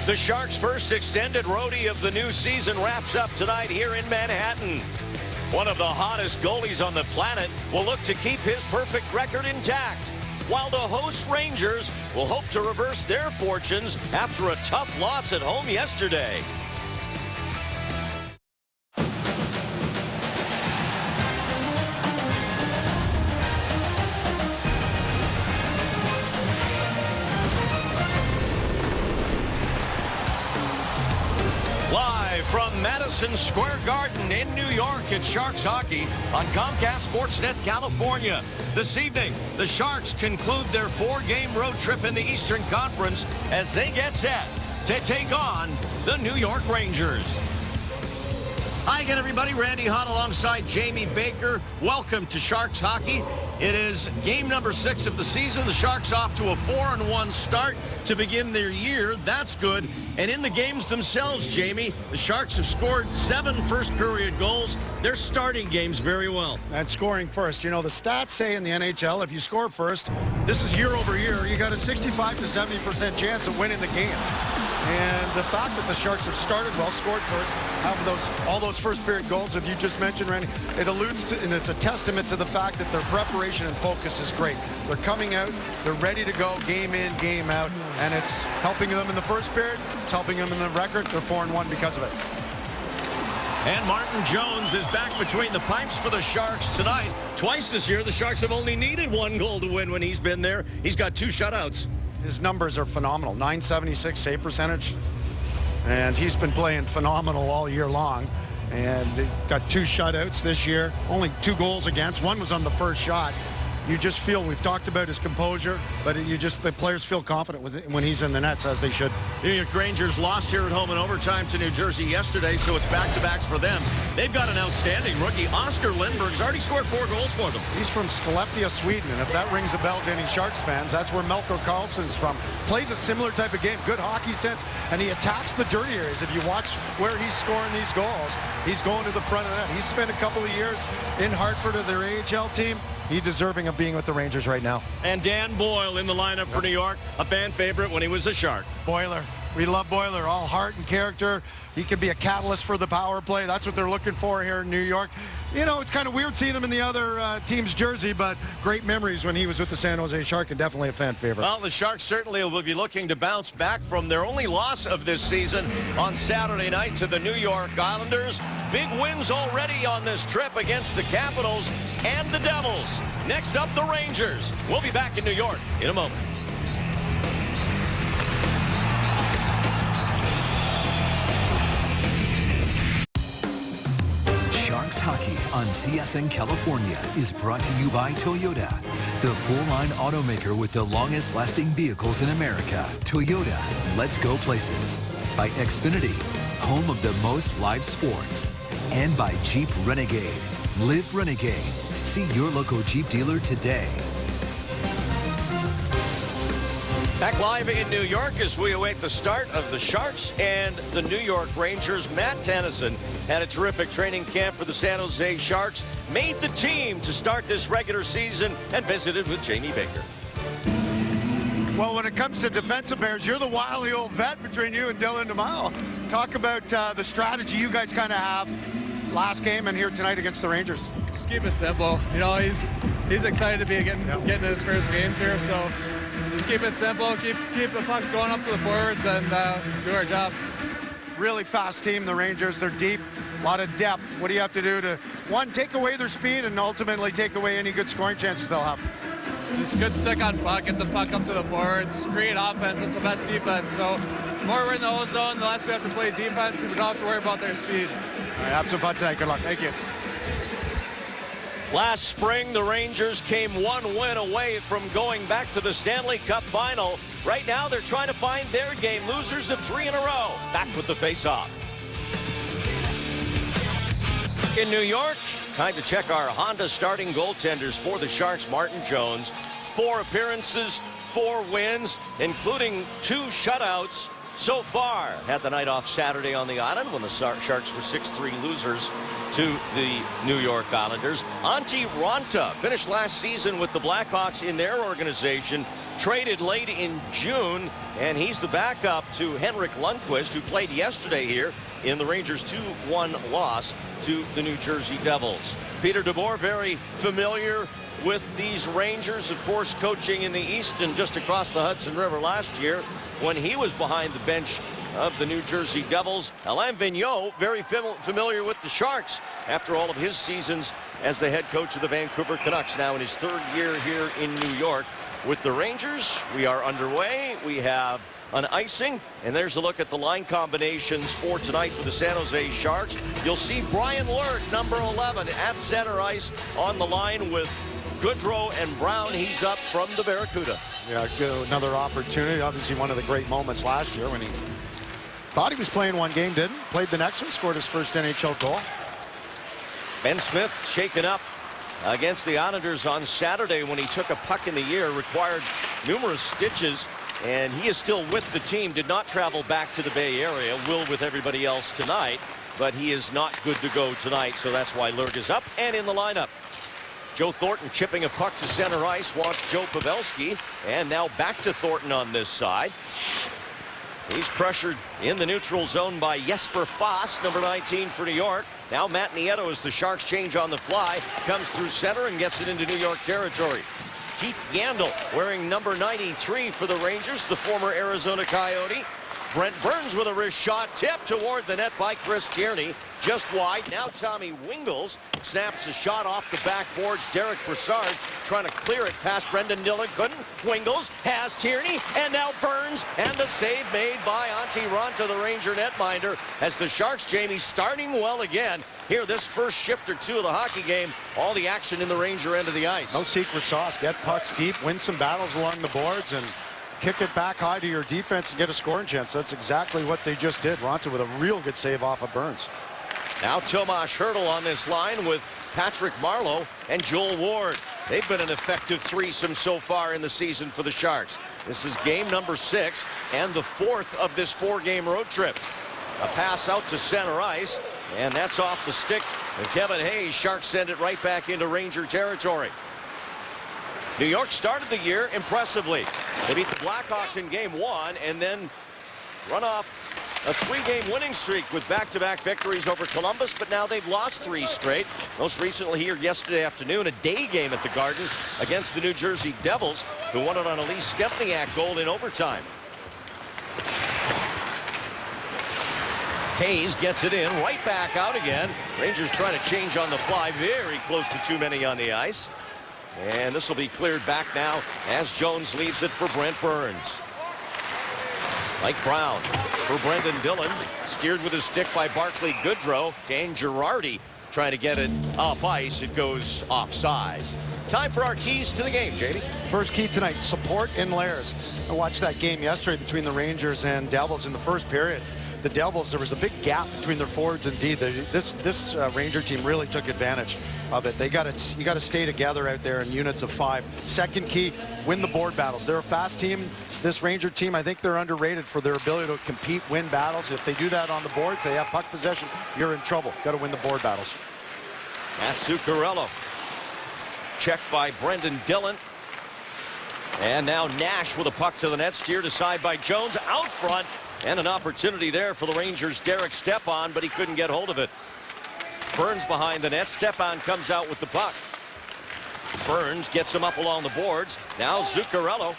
The Sharks' first extended roadie of the new season wraps up tonight here in Manhattan. One of the hottest goalies on the planet will look to keep his perfect record intact, while the host Rangers will hope to reverse their fortunes after a tough loss at home yesterday. Live from Madison Square Garden in New York, it's Sharks Hockey on Comcast Sportsnet California. This evening, the Sharks conclude their four-game road trip in the Eastern Conference as they get set to take on the New York Rangers. Hi again, everybody. Randy Hahn alongside Jamie Baker. Welcome to Sharks Hockey. It is game number 6 of the season. The Sharks off to a 4-1 start to begin their year. That's good. And in the games themselves, Jamie, the Sharks have scored 7 first-period goals. They're starting games very well. And scoring first. You know, the stats say in the NHL, if you score first, this is year over year, you got a 65 to 70% chance of winning the game. And the fact that the Sharks have started well, scored first, have all those first-period goals that you just mentioned, Randy, it alludes to, and it's a testament to the fact that their preparation and focus is great. They're coming out, they're ready to go, game in, game out, and it's helping them in the first period. It's helping them in the record. They're 4-1 because of it. And Martin Jones is back between the pipes for the Sharks tonight. Twice this year, the Sharks have only needed 1 goal to win when he's been there. He's got 2 shutouts. His numbers are phenomenal. .976 save percentage. And he's been playing phenomenal all year long. And he got 2 shutouts this year. Only 2 goals against. 1 was on the first shot. You just feel, we've talked about his composure, but the players feel confident with it when he's in the nets, as they should. New York Rangers lost here at home in overtime to New Jersey yesterday, so it's back-to-backs for them. They've got an outstanding rookie. Oscar Lindberg's already scored 4 goals for them. He's from Skellefteå, Sweden, and if that rings a bell to any Sharks fans, that's where Melker Karlsson's from. Plays a similar type of game, good hockey sense, and he attacks the dirty areas. If you watch where he's scoring these goals, he's going to the front of the net. He's spent a couple of years in Hartford of their AHL team. He's deserving of being with the Rangers right now. And Dan Boyle in the lineup for New York, a fan favorite when he was a Shark. Boiler. We love Boiler, all heart and character. He can be a catalyst for the power play. That's what they're looking for here in New York. You know, it's kind of weird seeing him in the other team's jersey, but great memories when he was with the San Jose Shark, and definitely a fan favorite. Well, the Sharks certainly will be looking to bounce back from their only loss of this season on Saturday night to the New York Islanders. Big wins already on this trip against the Capitals and the Devils. Next up, the Rangers. We'll be back in New York in a moment. Sharks Hockey on CSN California is brought to you by Toyota, the full-line automaker with the longest-lasting vehicles in America. Toyota, let's go places. By Xfinity, home of the most live sports. And by Jeep Renegade. Live Renegade. See your local Jeep dealer today. Back live in New York as we await the start of the Sharks and the New York Rangers. Matt Tennyson had a terrific training camp for the San Jose Sharks, made the team to start this regular season, and visited with Jamie Baker. Well, when it comes to defensive pairs, you're the wily old vet between you and Dylan DeMille. Talk about the strategy you guys kind of have last game and here tonight against the Rangers. Just keep it simple. You know, he's excited to be getting his first games here, so just keep it simple, keep the pucks going up to the forwards, and do our job. Really fast team, the Rangers. They're deep, a lot of depth. What do you have to do to, one, take away their speed and ultimately take away any good scoring chances they'll have? Just good stick on puck, get the puck up to the forwards, create offense. That's the best defense. So the more we're in the ozone, the less we have to play defense, and we don't have to worry about their speed. All right, have some fun tonight. Good luck. Thank you. Last spring, the Rangers came 1 win away from going back to the Stanley Cup final. Right now, they're trying to find their game. Losers of 3 in a row. Back with the face-off. In New York, time to check our Honda starting goaltenders for the Sharks. Martin Jones, 4 appearances, 4 wins, including 2 shutouts so far. Had the night off Saturday on the island when the Sharks were 6-3 losers to the New York Islanders. Antti Raanta finished last season with the Blackhawks in their organization, traded late in June, and he's the backup to Henrik Lundqvist, who played yesterday here in the Rangers' 2-1 loss to the New Jersey Devils. Peter DeBoer, very familiar with these Rangers, of course, coaching in the East and just across the Hudson River last year when he was behind the bench of the New Jersey Devils. Alain Vigneault, very familiar with the Sharks after all of his seasons as the head coach of the Vancouver Canucks, now in his third year here in New York with the Rangers. We are underway. We have an icing, and there's a look at the line combinations for tonight for the San Jose Sharks. You'll see Brian Lurk, number 11, at center ice on the line with Goodrow and Brown. He's up from the Barracuda. Yeah, another opportunity. Obviously one of the great moments last year when he thought he was playing one game, didn't. Played the next one, scored his first NHL goal. Ben Smith shaken up against the Islanders on Saturday when he took a puck in the air, required numerous stitches, and he is still with the team. Did not travel back to the Bay Area. Will with everybody else tonight, but he is not good to go tonight, so that's why Lurk is up and in the lineup. Joe Thornton chipping a puck to center ice, wants Joe Pavelski, and now back to Thornton on this side. He's pressured in the neutral zone by Jesper Fast, number 19 for New York. Now Matt Nieto, as the Sharks change on the fly, comes through center and gets it into New York territory. Keith Yandel wearing number 93 for the Rangers, the former Arizona Coyote. Brent Burns with a wrist shot, tipped toward the net by Chris Tierney, just wide. Now Tommy Wingels snaps a shot off the backboards. Derek Brassard trying to clear it past Brendan Dillon, couldn't. Wingels has Tierney, and now Burns, and the save made by Antti Raanta, the Ranger netminder, as the Sharks, Jamie, starting well again. Here, this first shift or two of the hockey game, all the action in the Ranger end of the ice. No secret sauce. Get pucks deep, win some battles along the boards, and kick it back high to your defense and get a scoring chance. That's exactly what they just did. Raanta with a real good save off of Burns. Now Tomas Hertl on this line with Patrick Marleau and Joel Ward. They've been an effective threesome so far in the season for the Sharks. This is game number 6 and the 4th of this 4-game road trip. A pass out to center ice, and that's off the stick of Kevin Hayes. Sharks send it right back into Ranger territory. New York started the year impressively. They beat the Blackhawks in game 1 and then run off a 3-game winning streak with back-to-back victories over Columbus, but now they've lost 3 straight. Most recently here yesterday afternoon, a day game at the Garden against the New Jersey Devils, who won it on a Lee Stempniak goal in overtime. Hayes gets it in, right back out again. Rangers trying to change on the fly, very close to too many on the ice. And this will be cleared back now as Jones leaves it for Brent Burns. Mike Brown for Brendan Dillon, steered with his stick by Barclay Goodrow. Dan Girardi trying to get it up ice. It goes offside. Time for our keys to the game, JD. First key tonight, support in layers. I watched that game yesterday between the Rangers and Devils in the first period. The Devils, there was a big gap between their forwards and D. This Ranger team really took advantage of it. You got to stay together out there in units of 5. Second key, win the board battles. They're a fast team. This Ranger team, I think they're underrated for their ability to compete, win battles. If they do that on the boards, they have puck possession, you're in trouble. Got to win the board battles. That's Zuccarello. Checked by Brendan Dillon. And now Nash with a puck to the net, steered aside by Jones out front. And an opportunity there for the Rangers' Derek Stepan, but he couldn't get hold of it. Burns behind the net. Stepan comes out with the puck. Burns gets him up along the boards. Now Zuccarello.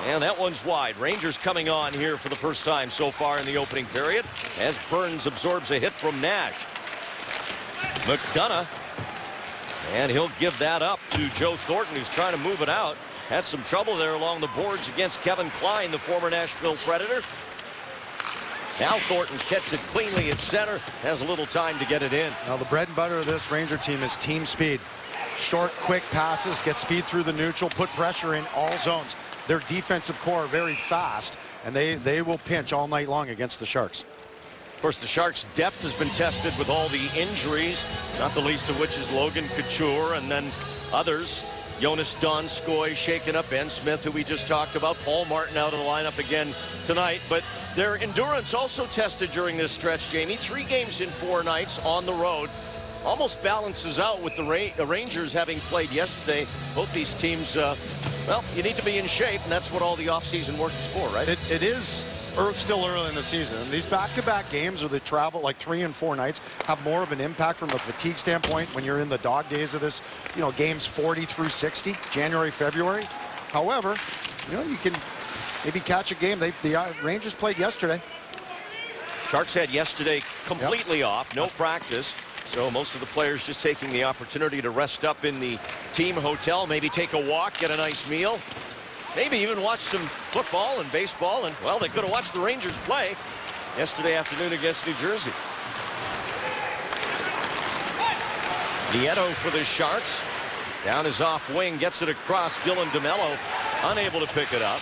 And that one's wide. Rangers coming on here for the first time so far in the opening period as Burns absorbs a hit from Nash. McDonough. And he'll give that up to Joe Thornton, who's trying to move it out. Had some trouble there along the boards against Kevin Klein, the former Nashville Predator. Now Thornton gets it cleanly at center. Has a little time to get it in. Now the bread and butter of this Ranger team is team speed. Short, quick passes, get speed through the neutral, put pressure in all zones. Their defensive core are very fast, and they will pinch all night long against the Sharks. Of course, the Sharks' depth has been tested with all the injuries, not the least of which is Logan Couture, and then others Jonas Donskoy shaken up. Ben Smith, who we just talked about. Paul Martin out of the lineup again tonight. But their endurance also tested during this stretch, Jamie. 3 games in 4 nights on the road. Almost balances out with the Rangers having played yesterday. Both these teams, well, you need to be in shape, and that's what all the offseason work is for, right? It is still early in the season. And these back-to-back games or the travel, like 3 and 4 nights, have more of an impact from a fatigue standpoint when you're in the dog days of this, you know, games 40 through 60, January, February. However, you know, you can maybe catch a game. The Rangers played yesterday. Sharks had yesterday completely off, no practice. So most of the players just taking the opportunity to rest up in the team hotel, maybe take a walk, get a nice meal, maybe even watch some football and baseball. And, well, they could have watched the Rangers play yesterday afternoon against New Jersey. Nieto for the Sharks. Down his off wing, gets it across. Dylan DeMello unable to pick it up.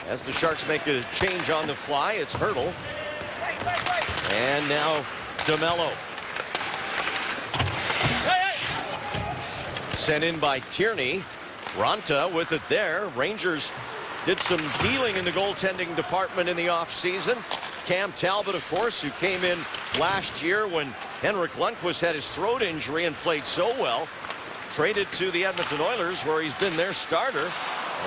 As the Sharks make a change on the fly, it's Hurdle. And now DeMello. Sent in by Tierney. Ronta with it there. Rangers did some dealing in the goaltending department in the offseason. Cam Talbot, of course, who came in last year when Henrik Lundqvist had his throat injury and played so well. Traded to the Edmonton Oilers, where he's been their starter.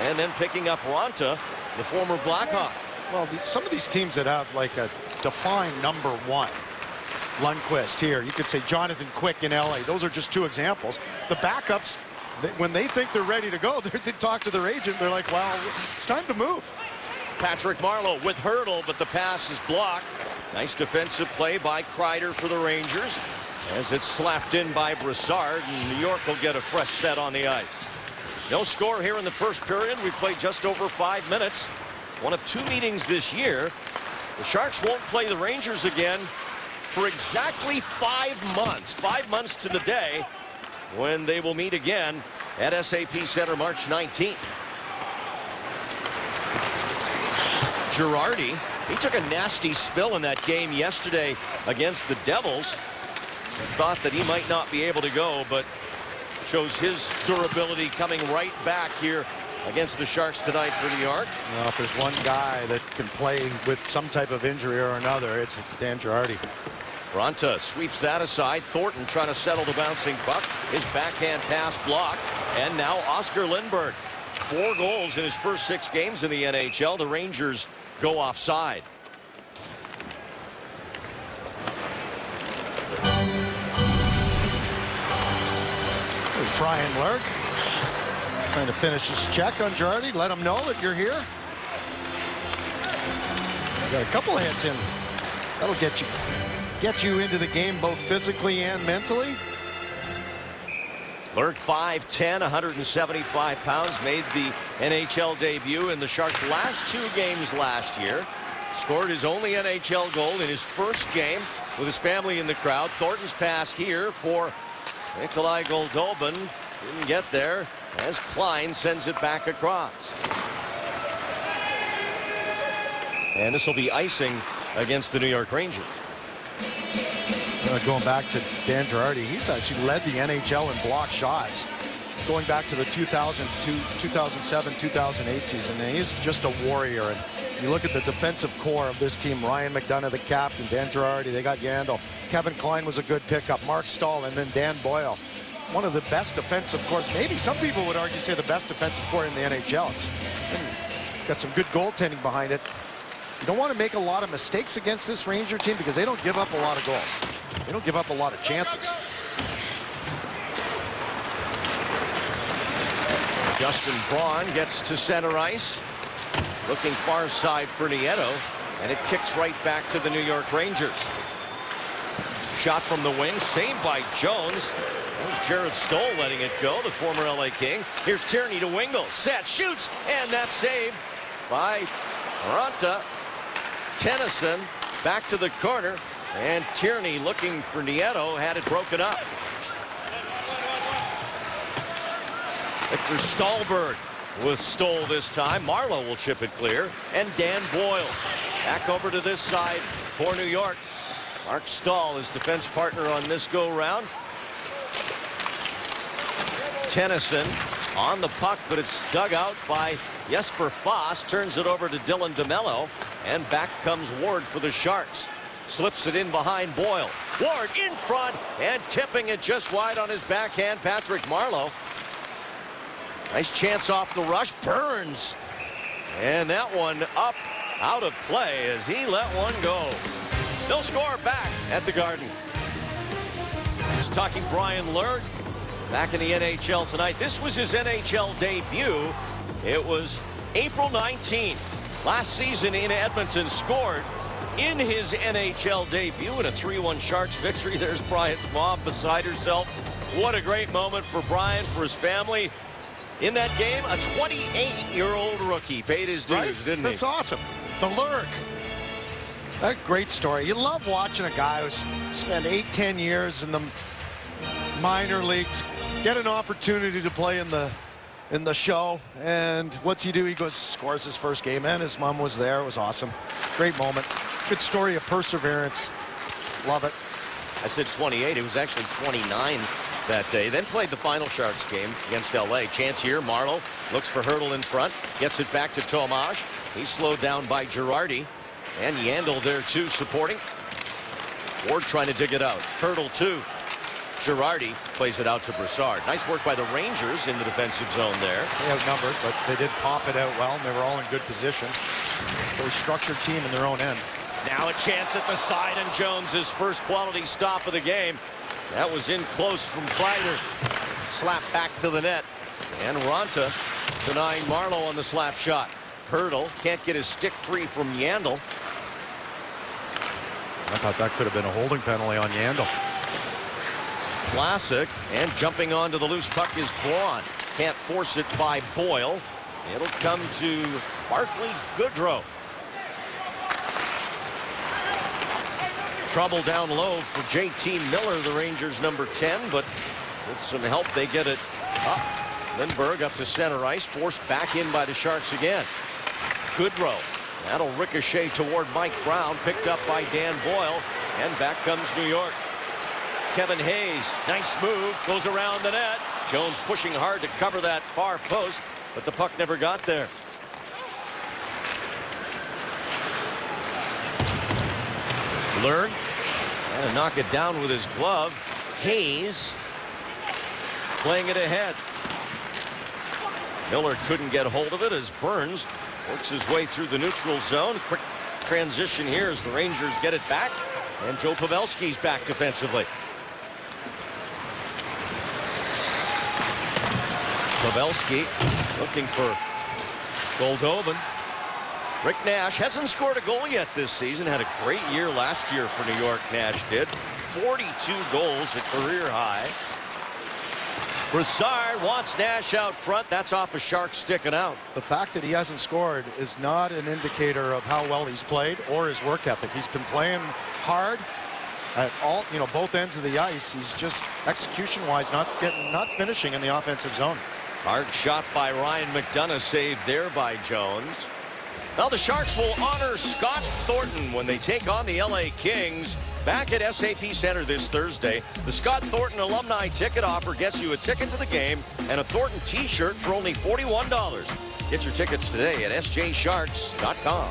And then picking up Ronta, the former Blackhawk. Well, some of these teams that have like a defined number 1. Lundqvist here. You could say Jonathan Quick in LA. Those are just 2 examples. The backups, when they think they're ready to go, they talk to their agent. They're like, well, it's time to move. Patrick Marleau with Hurdle, but the pass is blocked. Nice defensive play by Kreider for the Rangers as it's slapped in by Brassard, and New York will get a fresh set on the ice. No score here in the first period. We played just over 5 minutes. One of 2 meetings this year. The Sharks won't play the Rangers again for exactly 5 months. 5 months to the day when they will meet again at SAP Center March 19th. Girardi, he took a nasty spill in that game yesterday against the Devils. Thought that he might not be able to go, but shows his durability coming right back here against the Sharks tonight for New York. Well, if there's one guy that can play with some type of injury or another, it's Dan Girardi. Ronta sweeps that aside. Thornton trying to settle the bouncing puck. His backhand pass blocked. And now Oscar Lindberg. 4 goals in his first 6 games in the NHL. The Rangers go offside. There's Brian Lurk trying to finish his check on Girardi. Let him know that you're here. Got a couple of hits in. That'll get you into the game both physically and mentally. Lurk 5'10", 175 pounds, made the NHL debut in the Sharks' last 2 games last year. Scored his only NHL goal in his first game with his family in the crowd. Thornton's pass here for Nikolai Goldobin. Didn't get there as Klein sends it back across. And this will be icing against the New York Rangers. Going back to Dan Girardi, he's actually led the NHL in block shots going back to the 2007-2008 season, and he's just a warrior. And you look at the defensive core of this team: Ryan McDonough, the captain, Dan Girardi, they got Yandel, Kevin Klein was a good pickup, Mark Stahl, and then Dan Boyle. One of the best defensive cores, maybe some people would argue say the best defensive core in the NHL. It's got some good goaltending behind it. You don't want to make a lot of mistakes against this Ranger team because they don't give up a lot of goals. They don't give up a lot of chances. Justin Braun gets to center ice. Looking far side for Nieto. And it kicks right back to the New York Rangers. Shot from the wing, saved by Jones. That was Jared Stoll letting it go, the former LA King. Here's Tierney to Wingle. Set, shoots, and that's saved by Ronta. Tennyson back to the corner, and Tierney looking for Nieto, had it broken up. Victor Stahlberg with Stoll this time. Marleau will chip it clear, and Dan Boyle back over to this side for New York. Mark Stahl, his defense partner on this go-round. Tennyson on the puck, but it's dug out by Jesper Foss. Turns it over to Dylan DeMello, and back comes Ward for the Sharks. Slips it in behind Boyle. Ward in front and tipping it just wide on his backhand, Patrick Marleau. Nice chance off the rush. Burns. And that one up out of play as he let one go. No score back at the Garden. Just talking Brian Lurg back in the NHL tonight. This was his NHL debut. It was April 19th. Last season in Edmonton, scored in his NHL debut in a 3-1 Sharks victory. There's Brian's mom beside herself. What a great moment for Brian, for his family. In that game, a 28-year-old rookie paid his dues, didn't he? That's awesome. The Lurg. That great story. You love watching a guy who's spent 8-10 years in the minor leagues, get an opportunity to play in the show, and what's he do? He goes, scores his first game, and his mom was there. It was awesome. Great moment. Good story of perseverance. Love it. I said 28. It was actually 29 that day. Then played the final Sharks game against LA. Chance here. Marleau looks for Hertl in front. Gets it back to Tomas. He's slowed down by Girardi. And Yandel there too supporting. Ward trying to dig it out. Hertl too. Girardi plays it out to Brassard. Nice work by the Rangers in the defensive zone there. They outnumbered, but they did pop it out well, and they were all in good position. Very structured team in their own end. Now a chance at the side, and Jones' first quality stop of the game. That was in close from Kreider. Slap back to the net. And Ronta denying Marleau on the slap shot. Hertl can't get his stick free from Yandel. I thought that could have been a holding penalty on Yandel. Classic, and jumping onto the loose puck is Braun. Can't force it by Boyle. It'll come to Barclay Goodrow. Trouble down low for JT Miller, the Rangers number 10, but with some help they get it up. Lindbergh up to center ice, forced back in by the Sharks again. Goodrow, that'll ricochet toward Mike Brown, picked up by Dan Boyle, and back comes New York. Kevin Hayes, nice move, goes around the net. Jones pushing hard to cover that far post, but the puck never got there. Lurg, and knock it down with his glove. Hayes playing it ahead. Miller couldn't get a hold of it as Burns works his way through the neutral zone. Quick transition here as the Rangers get it back, and Joe Pavelski's back defensively. Pavelski looking for Goldobin. Rick Nash hasn't scored a goal yet this season. Had a great year last year for New York, Nash did. 42 goals, a career high. Brassard wants Nash out front. That's off a Shark sticking out. The fact that he hasn't scored is not an indicator of how well he's played or his work ethic. He's been playing hard at all, both ends of the ice. He's just execution-wise not finishing in the offensive zone. Hard shot by Ryan McDonough, saved there by Jones. Now the Sharks will honor Scott Thornton when they take on the LA Kings back at SAP Center this Thursday. The Scott Thornton alumni ticket offer gets you a ticket to the game and a Thornton t-shirt for only $41. Get your tickets today at sjsharks.com.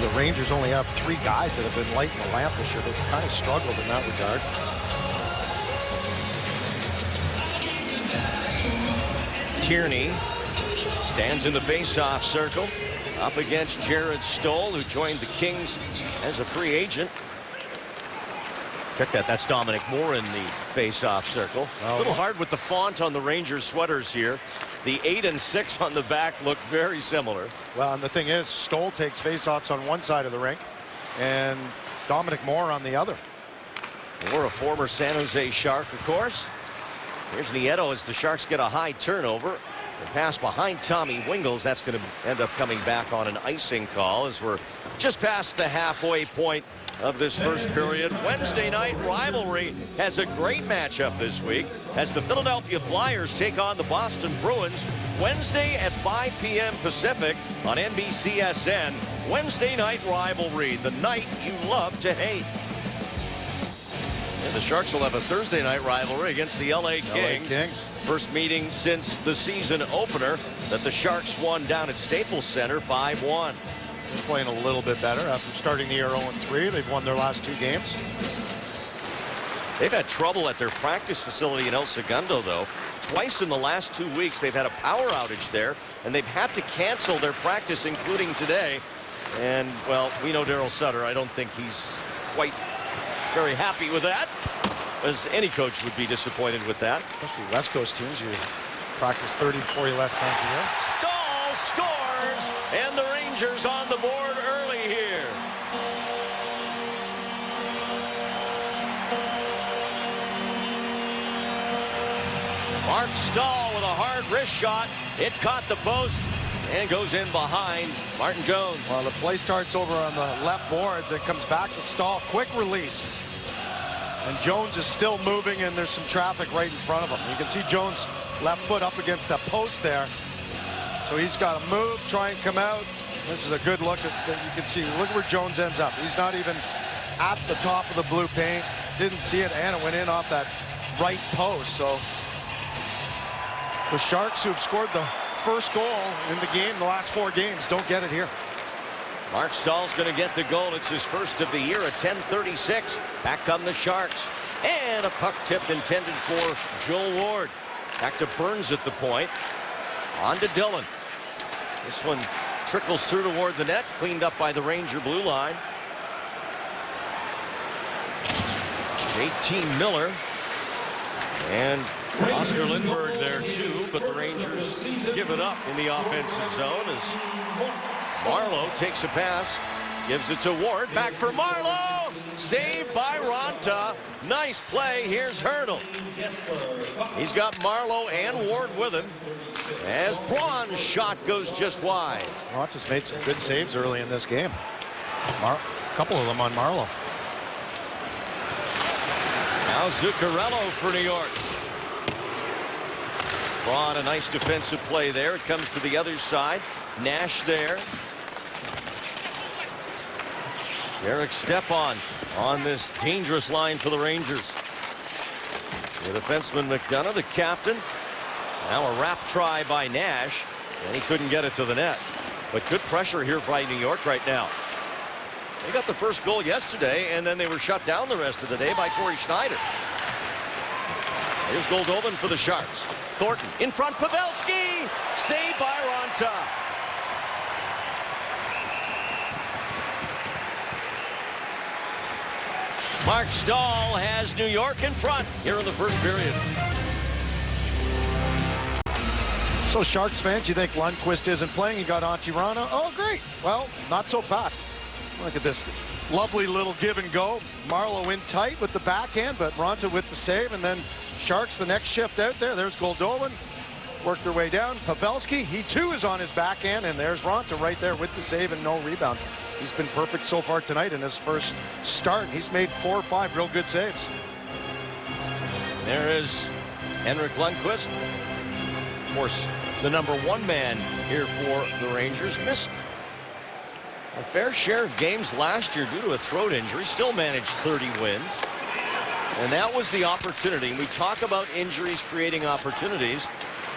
The Rangers only have 3 guys that have been lighting the lamp this year. They've kind of struggled in that regard. Tierney stands in the face-off circle up against Jared Stoll, who joined the Kings as a free agent. Check that. That's Dominic Moore in the face-off circle. A little hard with the font on the Rangers sweaters here. The 8 and 6 on the back look very similar. Well, and the thing is, Stoll takes face-offs on one side of the rink and Dominic Moore on the other. Moore, a former San Jose Shark, of course. Here's Nieto as the Sharks get a high turnover. The pass behind Tommy Wingels. That's going to end up coming back on an icing call as we're just past the halfway point of this first period. Wednesday night rivalry has a great matchup this week as the Philadelphia Flyers take on the Boston Bruins Wednesday at 5 p.m. Pacific on NBCSN. Wednesday night rivalry, the night you love to hate. And the Sharks will have a Thursday night rivalry against the LA Kings. First meeting since the season opener that the Sharks won down at Staples Center 5-1. They're playing a little bit better after starting the year 0-3. They've won their last 2 games. They've had trouble at their practice facility in El Segundo, though. Twice in the last 2 weeks, they've had a power outage there, and they've had to cancel their practice, including today. And, well, we know Daryl Sutter. I don't think he's quite very happy with that, as any coach would be disappointed with that. Especially West Coast teams, you practice 30 to 40 less times a year. Staal scores, and the Rangers on the board early here. Mark Staal with a hard wrist shot. It caught the post and goes in behind Martin Jones. Well, the play starts over on the left boards. It comes back to Staal. Quick release. And Jones is still moving, and there's some traffic right in front of him. You can see Jones' left foot up against that post there. So he's got to move, try and come out. This is a good look that you can see. Look where Jones ends up. He's not even at the top of the blue paint. Didn't see it, and it went in off that right post. So the Sharks, who've scored the first goal in the game, the last 4 games, don't get it here. Mark Staal's going to get the goal. It's his first of the year at 10:36. Back come the Sharks. And a puck tip intended for Joel Ward. Back to Burns at the point. On to Dillon. This one trickles through toward the net. Cleaned up by the Ranger blue line. JT Miller. And Oscar Lindberg there too, but the Rangers give it up in the offensive zone as Marleau takes a pass, gives it to Ward, back for Marleau, saved by Ronta. Nice play. Here's Hurdle. He's got Marleau and Ward with him as Braun's shot goes just wide. Ronta's made some good saves early in this game. A couple of them on Marleau. Now Zuccarello for New York. Braun, a nice defensive play there. It comes to the other side. Nash there. Derek Stepan on this dangerous line for the Rangers. The defenseman McDonough, the captain. Now a wrap try by Nash, and he couldn't get it to the net. But good pressure here by New York right now. They got the first goal yesterday, and then they were shut down the rest of the day by Corey Schneider. Here's Goldobin for the Sharks. Thornton in front, Pavelski, saved by Ronta. Mark Staal has New York in front here in the first period. So Sharks fans, you think Lundqvist isn't playing? You got Antti Raanta. Oh, great. Well, not so fast. Look at this lovely little give and go. Marleau in tight with the backhand, but Ronta with the save, and then Sharks the next shift out there. There's Goldobin. Work their way down. Pavelski, he too is on his backhand, and there's Ronta right there with the save and no rebound. He's been perfect so far tonight in his first start. He's made 4 or 5 real good saves. There is Henrik Lundqvist. Of course, the #1 man here for the Rangers. Missed a fair share of games last year due to a throat injury. Still managed 30 wins. And that was the opportunity. We talk about injuries creating opportunities.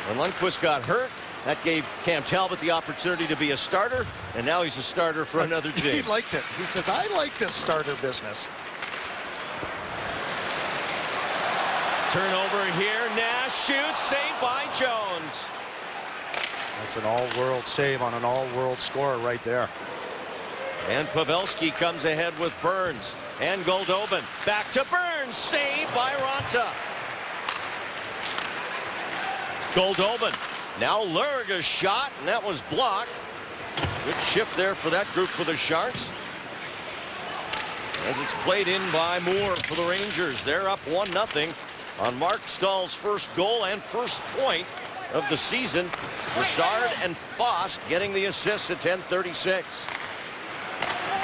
When Lundqvist got hurt, that gave Cam Talbot the opportunity to be a starter, and now he's a starter for another team. He liked it. He says, I like this starter business. Turnover here. Nash shoots, saved by Jones. That's an all-world save on an all-world scorer right there. And Pavelski comes ahead with Burns. And Goldobin. Back to Burns. Saved by Ronta. Goldobin. Now Lurga's shot, and that was blocked. Good shift there for that group for the Sharks. As it's played in by Moore for the Rangers. They're up 1-0 on Mark Staal's first goal and first point of the season. Broussard and Fost getting the assists at 10:36.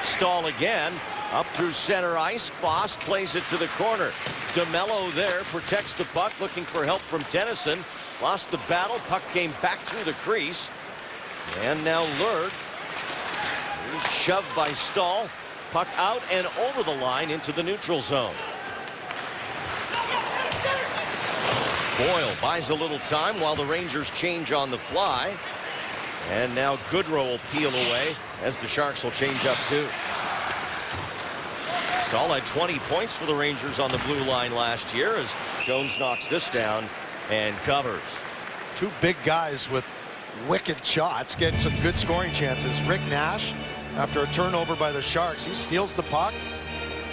Staal again. Up through center ice. Fost plays it to the corner. DeMello there protects the puck, looking for help from Tennyson. Lost the battle. Puck came back through the crease. And now Lurg. Shoved by Staal. Puck out and over the line into the neutral zone. Boyle buys a little time while the Rangers change on the fly. And now Goodrow will peel away as the Sharks will change up too. Stahl had 20 points for the Rangers on the blue line last year as Jones knocks this down and covers. Two big guys with wicked shots getting some good scoring chances. Rick Nash, after a turnover by the Sharks, he steals the puck.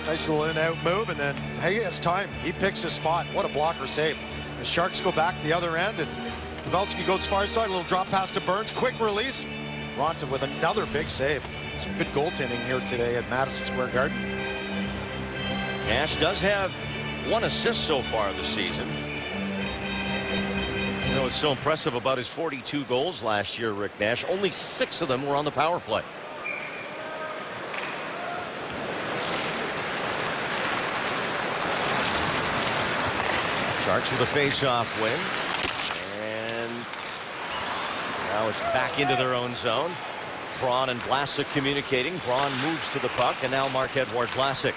Nice little in-out move, and then he has time. He picks his spot. What a blocker save. The Sharks go back the other end, and Pavelski goes far side. A little drop pass to Burns. Quick release. Ronta with another big save. Some good goaltending here today at Madison Square Garden. Nash does have 1 assist so far this season. You know what's so impressive about his 42 goals last year, Rick Nash? Only 6 of them were on the power play. Sharks with a face-off win. And now it's back into their own zone. Braun and Vlasic communicating. Braun moves to the puck, and now Marc-Edouard Vlasic.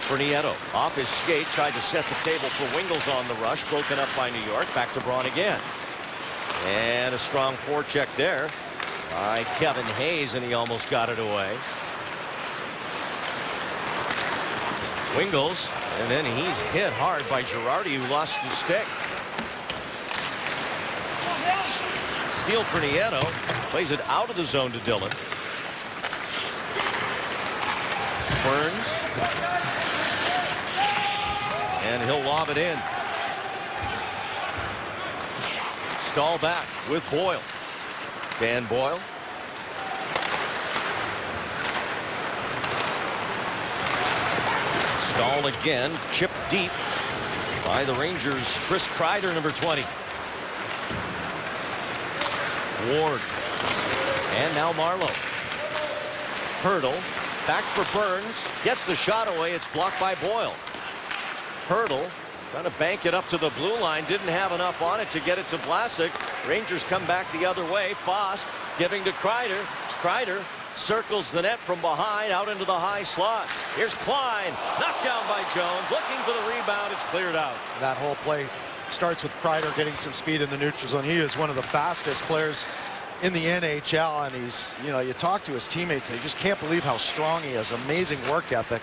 For Nieto, off his skate, tried to set the table for Wingels on the rush, broken up by New York. Back to Braun again. And a strong forecheck there by Kevin Hayes, and he almost got it away. Wingels, and then he's hit hard by Girardi, who lost his stick. Steal for Nieto, plays it out of the zone to Dillon. Burns. And he'll lob it in. Stahl back with Boyle. Dan Boyle. Stahl again, chipped deep by the Rangers. Chris Kreider, number 20. Ward. And now Marleau. Hurdle. Back for Burns. Gets the shot away. It's blocked by Boyle. Hurdle trying to bank it up to the blue line. Didn't have enough on it to get it to Vlasic. Rangers come back the other way. Fost giving to Kreider. Kreider circles the net from behind out into the high slot. Here's Klein. Knocked down by Jones. Looking for the rebound. It's cleared out. That whole play starts with Kreider getting some speed in the neutral zone. He is one of the fastest players in the NHL, and he's, you know, you talk to his teammates, they just can't believe how strong he is. Amazing work ethic.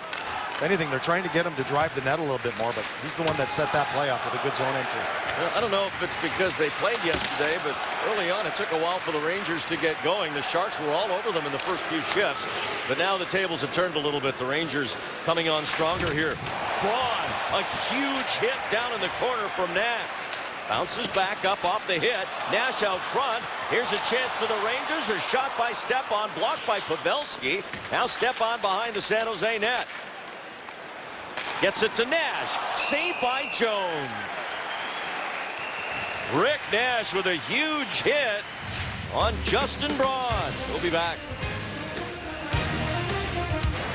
If anything, they're trying to get him to drive the net a little bit more, but he's the one that set that play up with a good zone entry. Well, I don't know if it's because they played yesterday, but early on it took a while for the Rangers to get going. The Sharks were all over them in the first few shifts, but now the tables have turned a little bit. The Rangers coming on stronger here. Braun, a huge hit down in the corner from Nash. Bounces back up off the hit. Nash out front. Here's a chance for the Rangers. A shot by Stepan, blocked by Pavelski. Now Stepan behind the San Jose net. Gets it to Nash. Saved by Jones. Rick Nash with a huge hit on Justin Braun. We'll be back.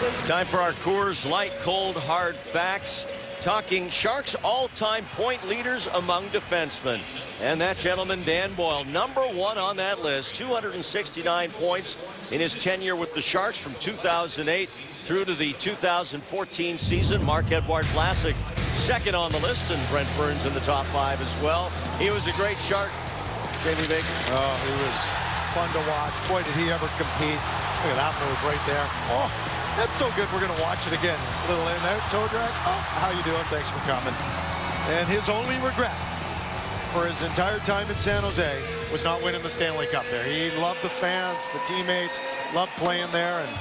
It's time for our Coors Light Cold Hard Facts. Talking Sharks all-time point leaders among defensemen. And that gentleman, Dan Boyle, number 1 on that list. 269 points in his tenure with the Sharks from 2008 through to the 2014 season. Marc-Edouard Vlasic, second on the list, and Brent Burns in the top 5 as well. He was a great Shark. Jamie Baker. Oh, he was fun to watch. Boy, did he ever compete. Look at that move right there. Oh, that's so good. We're going to watch it again. A little in out, toe drag. Oh, how you doing? Thanks for coming. And his only regret for his entire time in San Jose was not winning the Stanley Cup there. He loved the fans, the teammates, loved playing there. And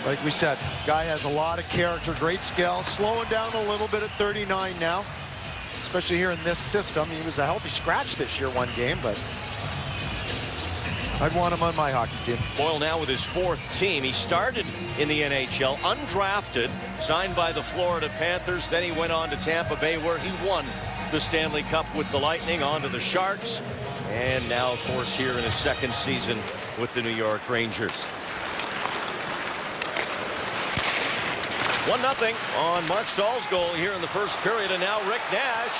like we said, guy has a lot of character, great skill, slowing down a little bit at 39 now, especially here in this system. He was a healthy scratch this year one game, but I'd want him on my hockey team. Boyle now with his 4th team. He started in the NHL, undrafted, signed by the Florida Panthers. Then he went on to Tampa Bay, where he won the Stanley Cup with the Lightning, on to the Sharks. And now, of course, here in his 2nd season with the New York Rangers. 1-0 on Mark Stahl's goal here in the first period. And now Rick Nash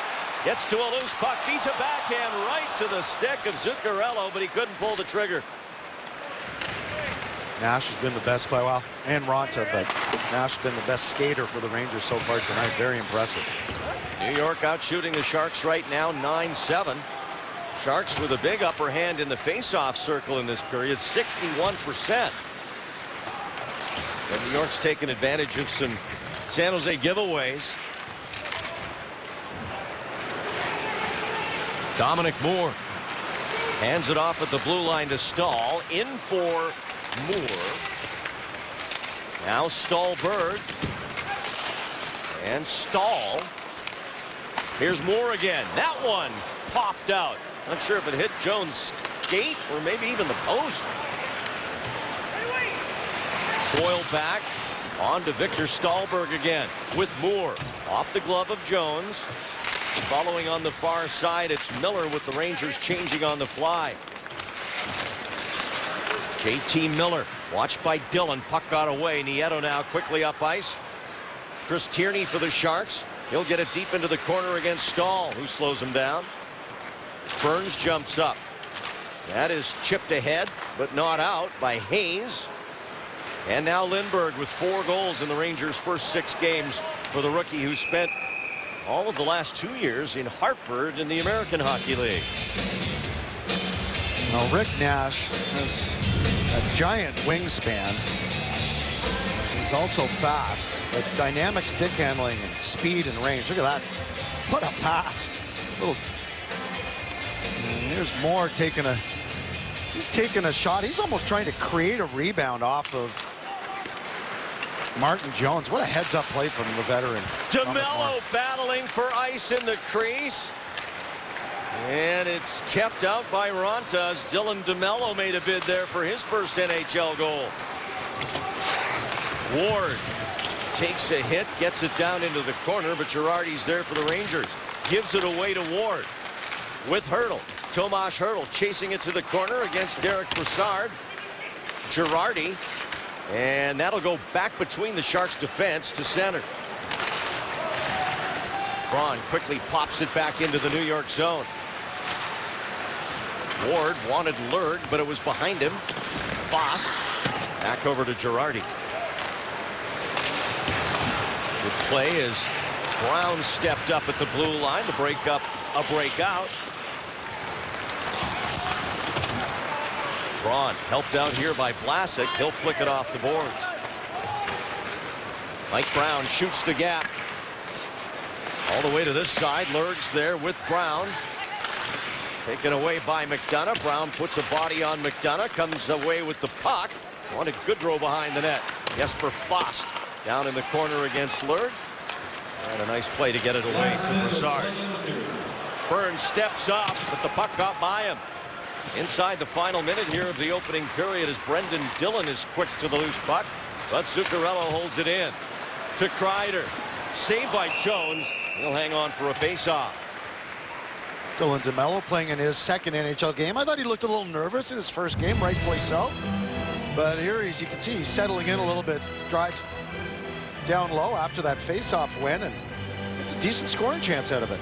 gets to a loose puck, beats a backhand right to the stick of Zuccarello, but he couldn't pull the trigger. Nash has been the best player, well, and Ronta, but Nash has been the best skater for the Rangers so far tonight. Very impressive. New York out shooting the Sharks right now 9-7. Sharks with a big upper hand in the face-off circle in this period, 61%. And New York's taken advantage of some San Jose giveaways. Dominic Moore hands it off at the blue line to Stahl. In for Moore. Now Stahlberg. And Stahl. Here's Moore again. That one popped out. Not sure if it hit Jones' skate or maybe even the post. Boyle back on to Victor Stahlberg again with Moore off the glove of Jones. Following on the far side, it's Miller with the Rangers changing on the fly. JT Miller watched by Dillon. Puck got away. Nieto now quickly up ice. Chris Tierney for the Sharks. He'll get it deep into the corner against Stahl, who slows him down. Burns jumps up. That is chipped ahead, but not out by Hayes. And now Lindbergh with 4 goals in the Rangers' first 6 games for the rookie who spent all of the last 2 years in Hartford in the American Hockey League. Now Rick Nash has a giant wingspan. He's also fast, but dynamic stick handling and speed and range. Look at that. What a pass. Here's Moore taking a, he's taking a shot. He's almost trying to create a rebound off of Martin Jones. What a heads-up play from the veteran. DeMello battling for ice in the crease. And it's kept out by Rontas. Dylan DeMello made a bid there for his first NHL goal. Ward takes a hit, gets it down into the corner, but Girardi's there for the Rangers. Gives it away to Ward with Hertl. Tomas Hertl chasing it to the corner against Derek Brassard. Girardi. And that'll go back between the Sharks' defense to center. Braun quickly pops it back into the New York zone. Ward wanted Lurg, but it was behind him. Foss back over to Girardi. Good play as Brown stepped up at the blue line to break up a breakout. Braun helped out here by Vlasic. He'll flick it off the boards. Mike Brown shoots the gap. All the way to this side. Lurg's there with Brown. Taken away by McDonough. Brown puts a body on McDonough. Comes away with the puck. Wanted Goodrow behind the net. Jesper Fast down in the corner against Lurg. And a nice play to get it away to Brassard. Burns steps up, but the puck got by him. Inside the final minute here of the opening period as Brendan Dillon is quick to the loose puck, but Zuccarello holds it in to Kreider. Saved by Jones. He'll hang on for a faceoff. Dylan DeMello playing in his second NHL game. I thought he looked a little nervous in his first game, rightfully so. But here you can see he's settling in a little bit. Drives down low after that faceoff win, and it's a decent scoring chance out of it.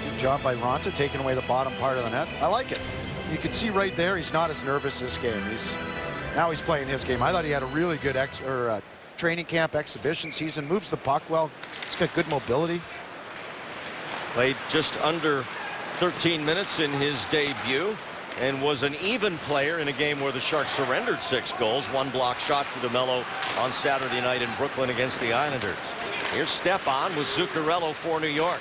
Good job by Ronta taking away the bottom part of the net. I like it. You can see right there he's not as nervous this game. Now he's playing his game. I thought he had a really good training camp exhibition season. Moves the puck well. He's got good mobility. Played just under 13 minutes in his debut and was an even player in a game where the Sharks surrendered 6 goals. 1 block shot for DeMello on Saturday night in Brooklyn against the Islanders. Here's Stepan with Zuccarello for New York.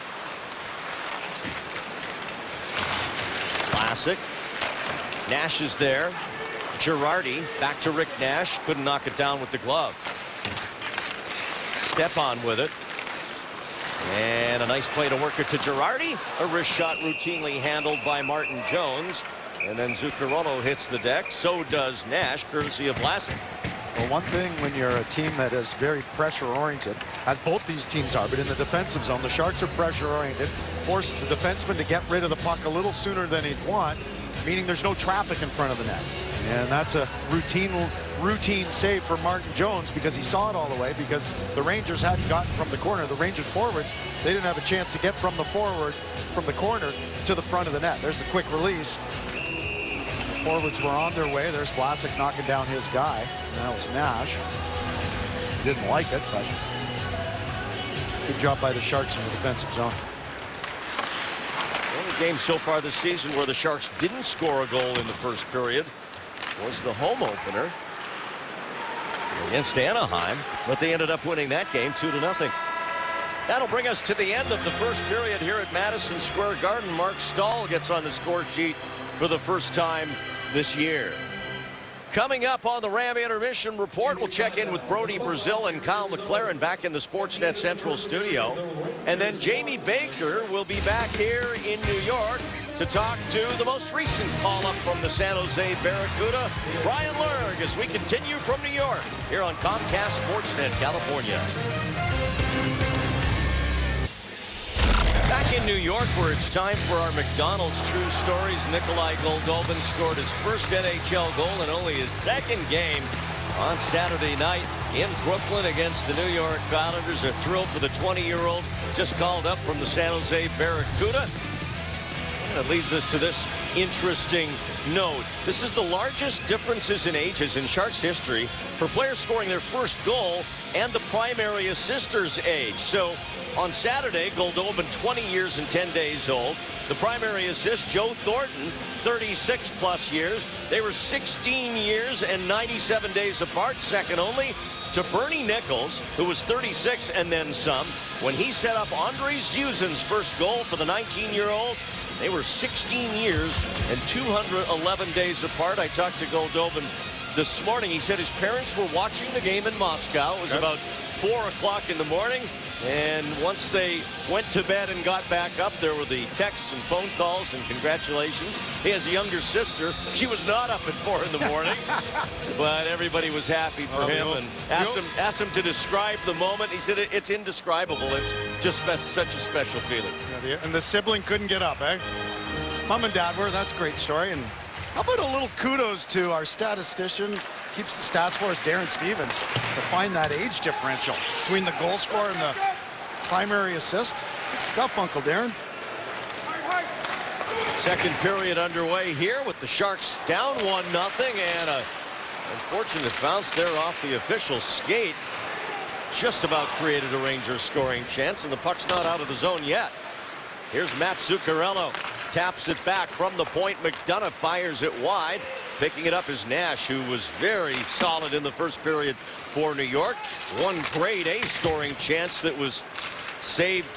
Classic. Nash is there. Girardi back to Rick Nash. Couldn't knock it down with the glove. Stepan with it. And a nice play to work it to Girardi. A wrist shot routinely handled by Martin Jones. And then Zuccarello hits the deck. So does Nash, courtesy of Vlasic. Well, one thing when you're a team that is very pressure-oriented, as both these teams are, but in the defensive zone, the Sharks are pressure-oriented, forces the defenseman to get rid of the puck a little sooner than he'd want, meaning there's no traffic in front of the net. And that's a routine save for Martin Jones because he saw it all the way, because the Rangers hadn't gotten from the corner. The Rangers forwards, they didn't have a chance to get from the corner to the front of the net. There's the quick release. The forwards were on their way. There's Vlasic knocking down his guy. And that was Nash. Didn't like it, but Good job by the Sharks in the defensive zone. The only game so far this season where the Sharks didn't score a goal in the first period was the home opener against Anaheim, but they ended up winning that game 2-0. That'll bring us to the end of the first period here at Madison Square Garden. Mark Stahl gets on the score sheet for the first time this year. Coming up on the Ram Intermission Report, we'll check in with Brody Brazil and Kyle McLaren back in the Sportsnet Central studio. And then Jamie Baker will be back here in New York to talk to the most recent call-up from the San Jose Barracuda, Brian Lerg, as we continue from New York here on Comcast Sportsnet California. Back in New York, where it's time for our McDonald's True Stories. Nikolai Goldobin scored his first NHL goal in only his second game on Saturday night in Brooklyn against the New York Islanders. They're thrilled for the 20-year-old just called up from the San Jose Barracuda. And it leads us to this interesting note. This is the largest differences in ages in Sharks history for players scoring their first goal and the primary assister's age. So on Saturday, Goldobin, 20 years and 10 days old. The primary assist, Joe Thornton, 36 plus years. They were 16 years and 97 days apart, second only to Bernie Nichols, who was 36 and then some. When he set up Andre Zuzin's first goal for the 19-year-old, they were 16 years and 211 days apart. I talked to Goldobin this morning. He said his parents were watching the game in Moscow. It was about 4 o'clock in the morning. And once they went to bed and got back up, there were the texts and phone calls and congratulations. He has a younger sister. She was not up at 4 in the morning, but everybody was happy for him and asked him to describe the moment. He said it's indescribable. It's just such a special feeling. Yeah, and the sibling couldn't get up, eh? Mom and Dad were. That's a great story. And how about a little kudos to our statistician, keeps the stats for us, Darren Stevens, to find that age differential between the goal scorer and the primary assist. Good stuff, Uncle Darren. Second period underway here with the Sharks down 1-0, and a unfortunate bounce there off the official skate. Just about created a Rangers scoring chance, and the puck's not out of the zone yet. Here's Matt Zuccarello. Taps it back from the point. McDonough fires it wide. Picking it up is Nash, who was very solid in the first period for New York. One grade A scoring chance that was saved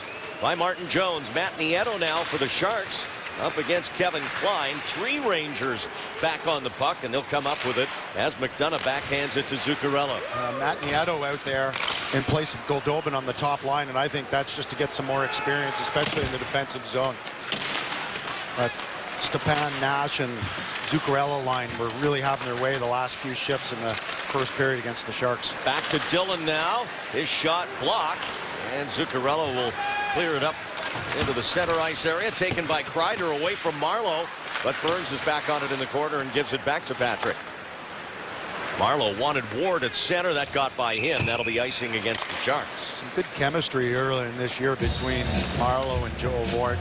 by Martin Jones. Matt Nieto now for the Sharks up against Kevin Klein. 3 Rangers back on the puck, and they'll come up with it as McDonough backhands it to Zuccarello. Matt Nieto out there in place of Goldobin on the top line, and I think that's just to get some more experience, especially in the defensive zone. Stepan, Nash, and Zuccarello line were really having their way the last few shifts in the first period against the Sharks. Back to Dillon now. His shot blocked, and Zuccarello will clear it up into the center ice area, taken by Kreider away from Marleau, but Burns is back on it in the corner and gives it back to Patrick. Marleau wanted Ward at center. That got by him. That'll be icing against the Sharks. Some good chemistry earlier in this year between Marleau and Joel Ward.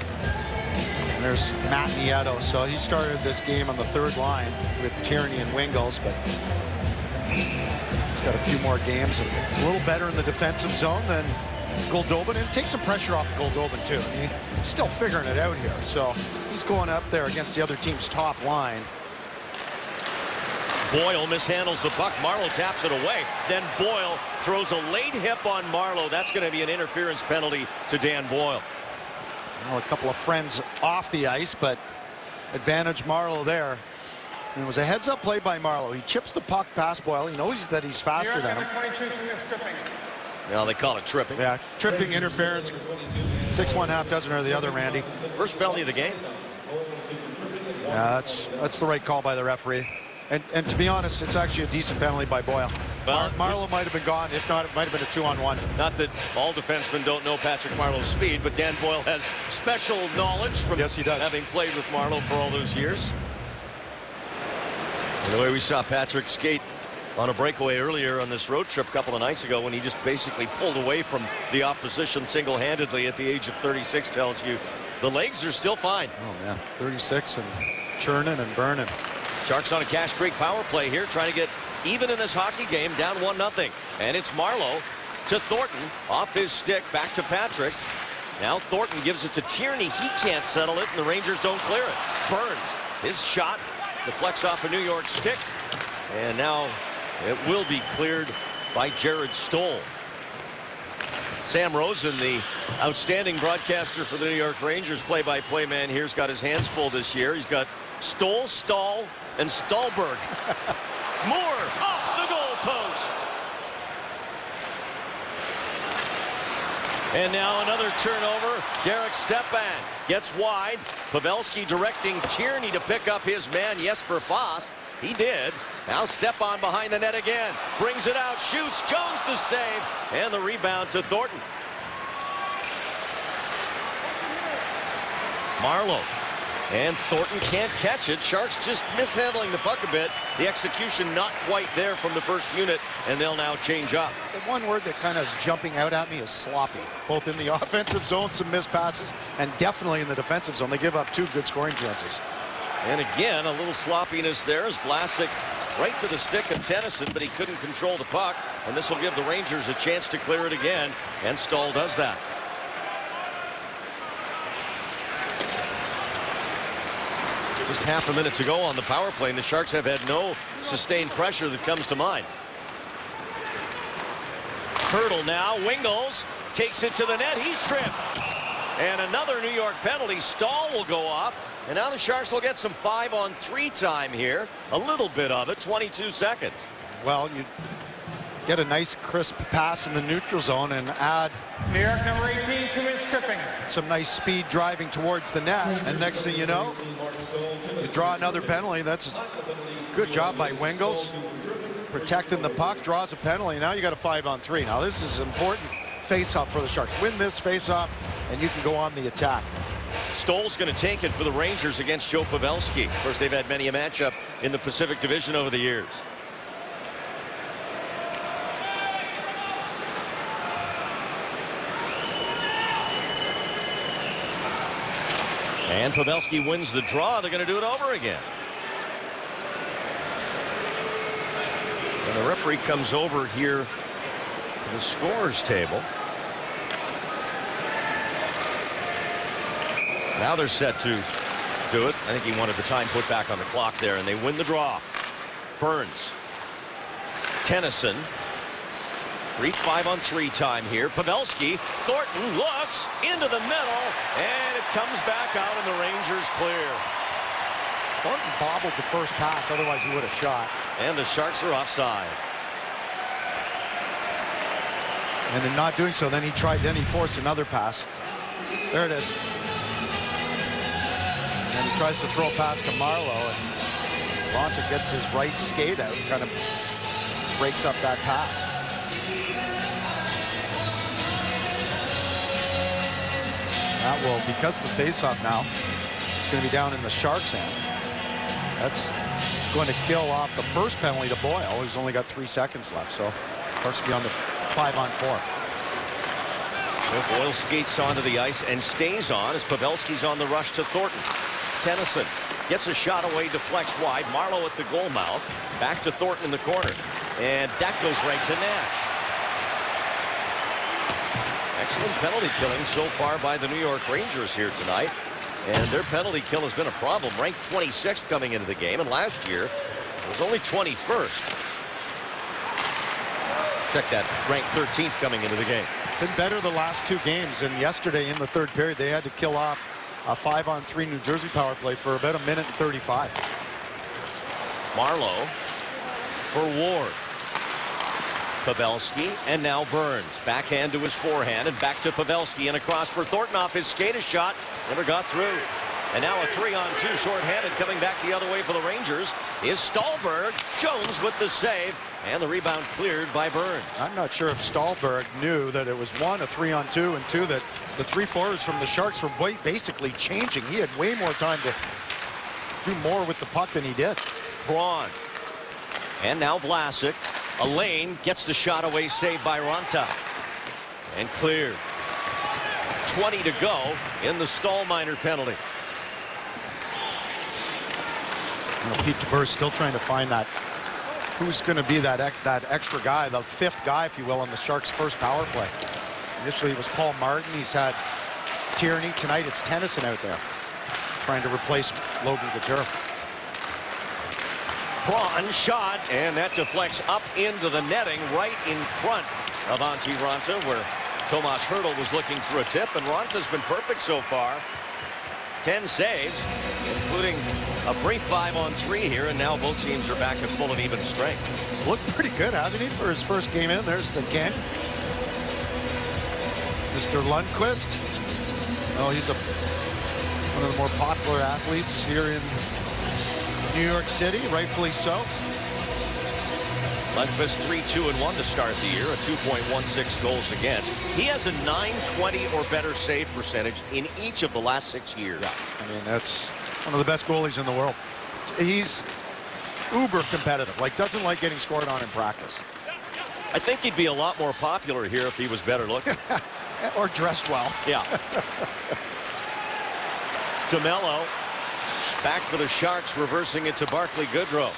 And there's Matt Nieto. So he started this game on the third line with Tierney and Wingels, but he's got a few more games. And a little better in the defensive zone than Goldobin. And take some pressure off Goldobin, too. I mean, he's still figuring it out here. So he's going up there against the other team's top line. Boyle mishandles the puck. Marleau taps it away. Then Boyle throws a late hip on Marleau. That's going to be an interference penalty to Dan Boyle. Well, a couple of friends off the ice, but advantage Marleau there. And it was a heads-up play by Marleau. He chips the puck past Boyle. He knows that he's faster than him. Well, they call it tripping. Yeah, tripping, interference. 6-1 half dozen or the other, Randy. First penalty of the game. Yeah, that's the right call by the referee. And to be honest, it's actually a decent penalty by Boyle. Well, Marleau might have been gone. If not, it might have been a 2-on-1. Not that all defensemen don't know Patrick Marleau's speed, but Dan Boyle has special knowledge from having played with Marleau for all those years. And the way we saw Patrick skate on a breakaway earlier on this road trip a couple of nights ago, when he just basically pulled away from the opposition single-handedly at the age of 36, tells you the legs are still fine. Oh, man. 36 and churning and burning. Sharks on a Cache Creek power play here, trying to get even in this hockey game, down 1-0. And it's Marleau to Thornton. Off his stick, back to Patrick. Now Thornton gives it to Tierney. He can't settle it, and the Rangers don't clear it. Burns, his shot deflects off a New York stick. And now it will be cleared by Jared Stoll. Sam Rosen, the outstanding broadcaster for the New York Rangers, play-by-play man here's got his hands full this year. He's got Stoll, Stahl, and Stallberg. Moore off the goalpost. And now another turnover. Derek Stepan gets wide. Pavelski directing Tierney to pick up his man Jesper Fast. He did. Now Stepan behind the net again. Brings it out, shoots. Jones the save. And the rebound to Thornton. Marleau. And Thornton can't catch it. Sharks just mishandling the puck a bit. The execution not quite there from the first unit, and they'll now change up. The one word that kind of is jumping out at me is sloppy. Both in the offensive zone, some missed passes, and definitely in the defensive zone. They give up 2 good scoring chances. And again, a little sloppiness there as Vlasic right to the stick of Tennyson, but he couldn't control the puck, and this will give the Rangers a chance to clear it again, and Stahl does that. Just half a minute to go on the power play, and the Sharks have had no sustained pressure that comes to mind. Hurdle now. Wingles takes it to the net. He's tripped. And another New York penalty. Stahl will go off. And now the Sharks will get some 5-on-3 time here. A little bit of it. 22 seconds. Well, you get a nice crisp pass in the neutral zone and add New York number 18, 2 minutes tripping. some nice speed driving towards the net, and next thing you know, you draw another penalty. That's a good job by Wingles, protecting the puck, draws a penalty. Now you got a 5-on-3. Now this is important face-off for the Sharks. Win this face-off, and you can go on the attack. Stoll's going to take it for the Rangers against Joe Pavelski. Of course, they've had many a matchup in the Pacific Division over the years. And Pavelski wins the draw. They're going to do it over again. And the referee comes over here to the scorer's table. Now they're set to do it. I think he wanted the time put back on the clock there, and they win the draw. Burns. Tennyson. Brief 5-on-3 time here. Pavelski. Thornton looks into the middle, and it comes back out, and the Rangers clear. Thornton bobbled the first pass, otherwise he would have shot. And the Sharks are offside. And in not doing so, then he forced another pass. There it is. And he tries to throw a pass to Marleau, and Ronta gets his right skate out and kind of breaks up that pass. That will, because of the face-off now, it's going to be down in the Sharks' hand. That's going to kill off the first penalty to Boyle, who's only got 3 seconds left. So Sharks will be on the 5-on-4. So Boyle skates onto the ice and stays on as Pavelski's on the rush to Thornton. Tennyson gets a shot away, deflects wide. Marleau at the goal mouth. Back to Thornton in the corner. And that goes right to Nash. Excellent penalty killing so far by the New York Rangers here tonight. And their penalty kill has been a problem. Ranked 26th coming into the game. And last year, it was only 21st. Check that. Ranked 13th coming into the game. Been better the last 2 games. And yesterday in the third period, they had to kill off a 5-on-3 New Jersey power play for about 1 minute and 35. Marleau for Ward. Pavelski, and now Burns. Backhand to his forehand, and back to Pavelski, and across for Thornton off his skate. A shot, never got through. And now a 3-on-2 shorthanded coming back the other way for the Rangers is Stallberg. Jones with the save, and the rebound cleared by Burns. I'm not sure if Stallberg knew that it was 1, a 3-on-2, and 2, that the 3 forwards from the Sharks were basically changing. He had way more time to do more with the puck than he did. Braun. And now Vlasic. Alain gets the shot away, saved by Ronta. And cleared. 20 to go in the Stallminer penalty. You know, Pete DeBoer still trying to find that who's going to be that extra guy, the fifth guy, if you will, on the Sharks' first power play. Initially, it was Paul Martin. He's had Tierney. Tonight, it's Tennyson out there trying to replace Logan Couture. Braun shot, and that deflects up into the netting right in front of Antti Raanta, where Tomas Hertl was looking for a tip, and Ranta's been perfect so far. 10 saves, including a brief 5-on-3 here, and now both teams are back at full and even strength. Looked pretty good, hasn't he, for his first game in? There's the Ken. Mr. Lundqvist. Oh, he's one of the more popular athletes here in New York City, rightfully so. Lundqvist 3-2-1 to start the year, a 2.16 goals against. He has a .920 or better save percentage in each of the last 6 years. Yeah, I mean, that's one of the best goalies in the world. He's uber competitive, like doesn't like getting scored on in practice. I think he'd be a lot more popular here if he was better looking. Or dressed well. Yeah. DeMello back for the Sharks, reversing it to Barclay Goodrow.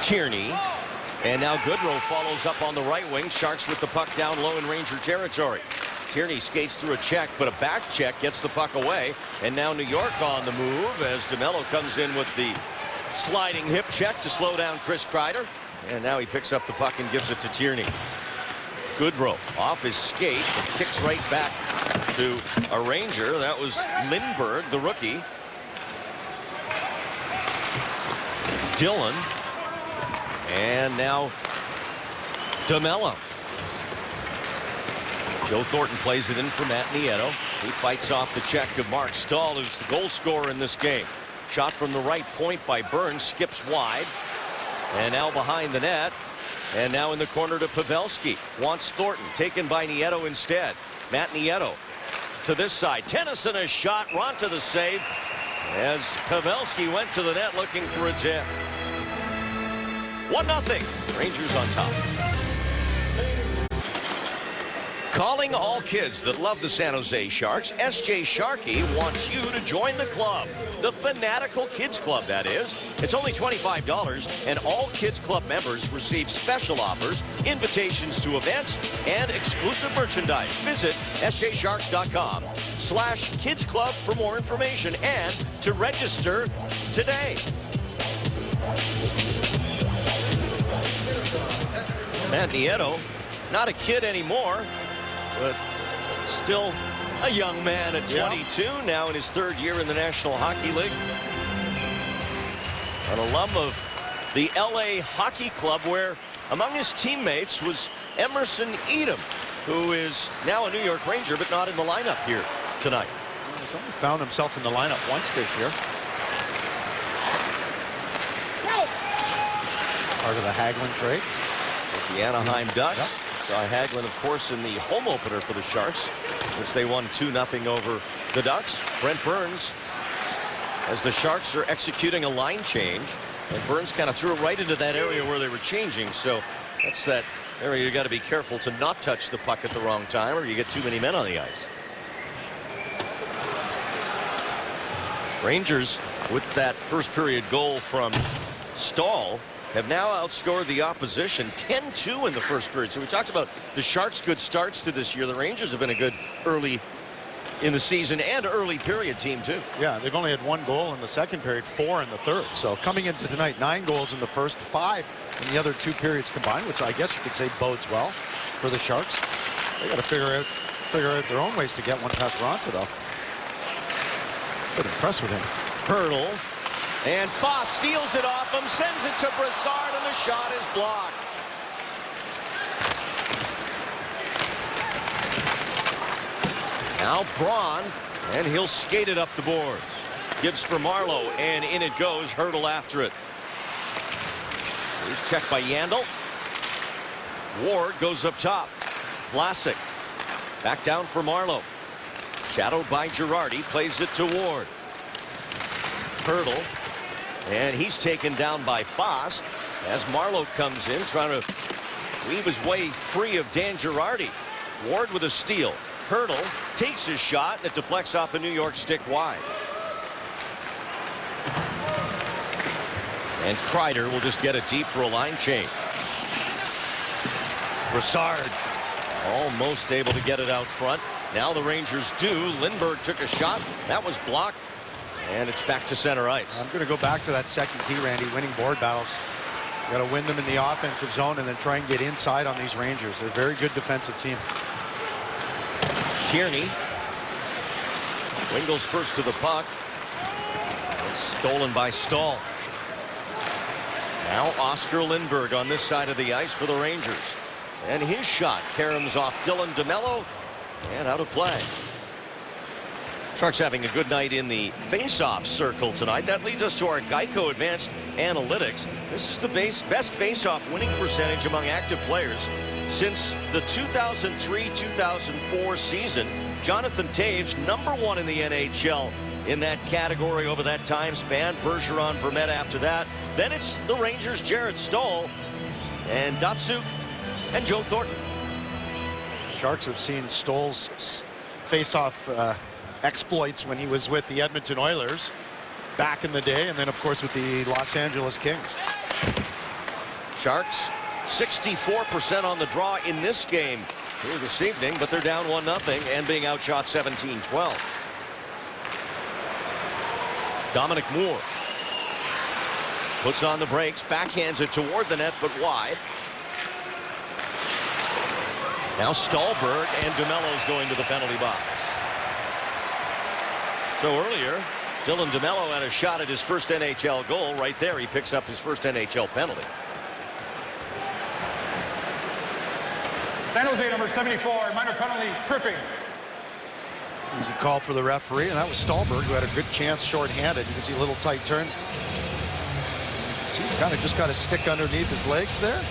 Tierney, and now Goodrow follows up on the right wing. Sharks with the puck down low in Ranger territory. Tierney skates through a check, but a back check gets the puck away, and now New York on the move as DeMello comes in with the sliding hip check to slow down Chris Kreider, and now he picks up the puck and gives it to Tierney. Goodrow off his skate and kicks right back to a Ranger. That was Lindbergh, the rookie. Dillon. And now DeMello. Joe Thornton plays it in for Matt Nieto. He fights off the check of Mark Stahl, who's the goal scorer in this game. Shot from the right point by Burns, skips wide. And now behind the net. And now in the corner to Pavelski. Wants Thornton, taken by Nieto instead. Matt Nieto to this side. Tennyson a shot, Raanta the save, as Pavelski went to the net looking for a tip. 1-0. Rangers on top. Calling all kids that love the San Jose Sharks, S.J. Sharkey wants you to join the club. The Fanatical Kids Club, that is. It's only $25, and all Kids Club members receive special offers, invitations to events, and exclusive merchandise. Visit sjsharks.com/Kids Club for more information and to register today. Matt Nieto, not a kid anymore, but still a young man at 22, now in his third year in the National Hockey League. An alum of the LA Hockey Club, where among his teammates was Emerson Edom, who is now a New York Ranger, but not in the lineup here tonight. He's only found himself in the lineup once this year. Part of the Hagelin trade. With the Anaheim Ducks. Yep. Saw Hagelin, of course, in the home opener for the Sharks, which they won 2-0 over the Ducks. Brent Burns, as the Sharks are executing a line change, and Burns kind of threw it right into that area where they were changing. So that's that area you got to be careful to not touch the puck at the wrong time, or you get too many men on the ice. Rangers, with that first period goal from Stahl, have now outscored the opposition 10-2 in the first period. So we talked about the Sharks' good starts to this year. The Rangers have been a good early in the season and early period team too. Yeah, they've only had 1 goal in the second period, 4 in the third. So coming into tonight, 9 goals in the first, 5 in the other 2 periods combined, which I guess you could say bodes well for the Sharks. They got to figure out their own ways to get one past Raanta, though. Good impressed with him. Hertl. And Foss steals it off him, sends it to Brassard, and the shot is blocked. Now Braun, and he'll skate it up the boards. Gives for Marleau, and in it goes. Hertl after it. He's checked by Yandel. Ward goes up top. Vlasic back down for Marleau. Shadowed by Girardi, plays it to Ward. Hertl. And he's taken down by Foss as Marleau comes in, trying to weave his way free of Dan Girardi. Ward with a steal. Hertl takes his shot, and it deflects off a New York stick wide. And Kreider will just get it deep for a line change. Brassard almost able to get it out front. Now the Rangers do. Lindbergh took a shot. That was blocked. And it's back to center ice. I'm going to go back to that second key, Randy, winning board battles. You got to win them in the offensive zone and then try and get inside on these Rangers. They're a very good defensive team. Tierney. Wingles first to the puck. It's stolen by Stahl. Now Oscar Lindbergh on this side of the ice for the Rangers. And his shot caroms off Dylan DeMello and out of play. Sharks having a good night in the face-off circle tonight. That leads us to our Geico Advanced Analytics. This is the best face-off winning percentage among active players since the 2003-2004 season. Jonathan Toews, #1 in the NHL in that category over that time span. Bergeron, Vermette after that. Then it's the Rangers' Jared Stoll and Datsuk and Joe Thornton. Sharks have seen Stoll's face-off exploits when he was with the Edmonton Oilers back in the day, and then of course with the Los Angeles Kings. Sharks 64% on the draw in this game here this evening, but they're down 1-0 and being outshot 17-12. Dominic Moore puts on the brakes, backhands it toward the net but wide. Now Stallberg and DeMello's going to the penalty box. So earlier, Dylan DeMello had a shot at his first NHL goal. Right there, he picks up his first NHL penalty. San Jose number 74, minor penalty, tripping. Easy call for the referee, and that was Stallberg, who had a good chance shorthanded. You can see a little tight turn. See, kind of just got a stick underneath his legs there.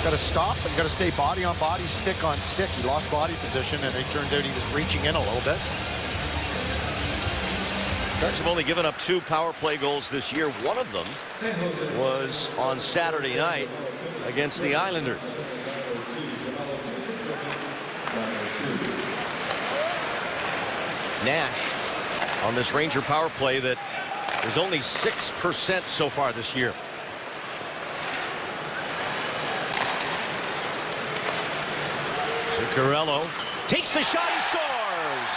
Got to stop, but you got to stay body on body, stick on stick. He lost body position, and it turned out he was reaching in a little bit. Sharks have only given up 2 power play goals this year. One of them was on Saturday night against the Islanders. Nash on this Ranger power play that is only 6% so far this year. Zuccarello takes the shot, he scores!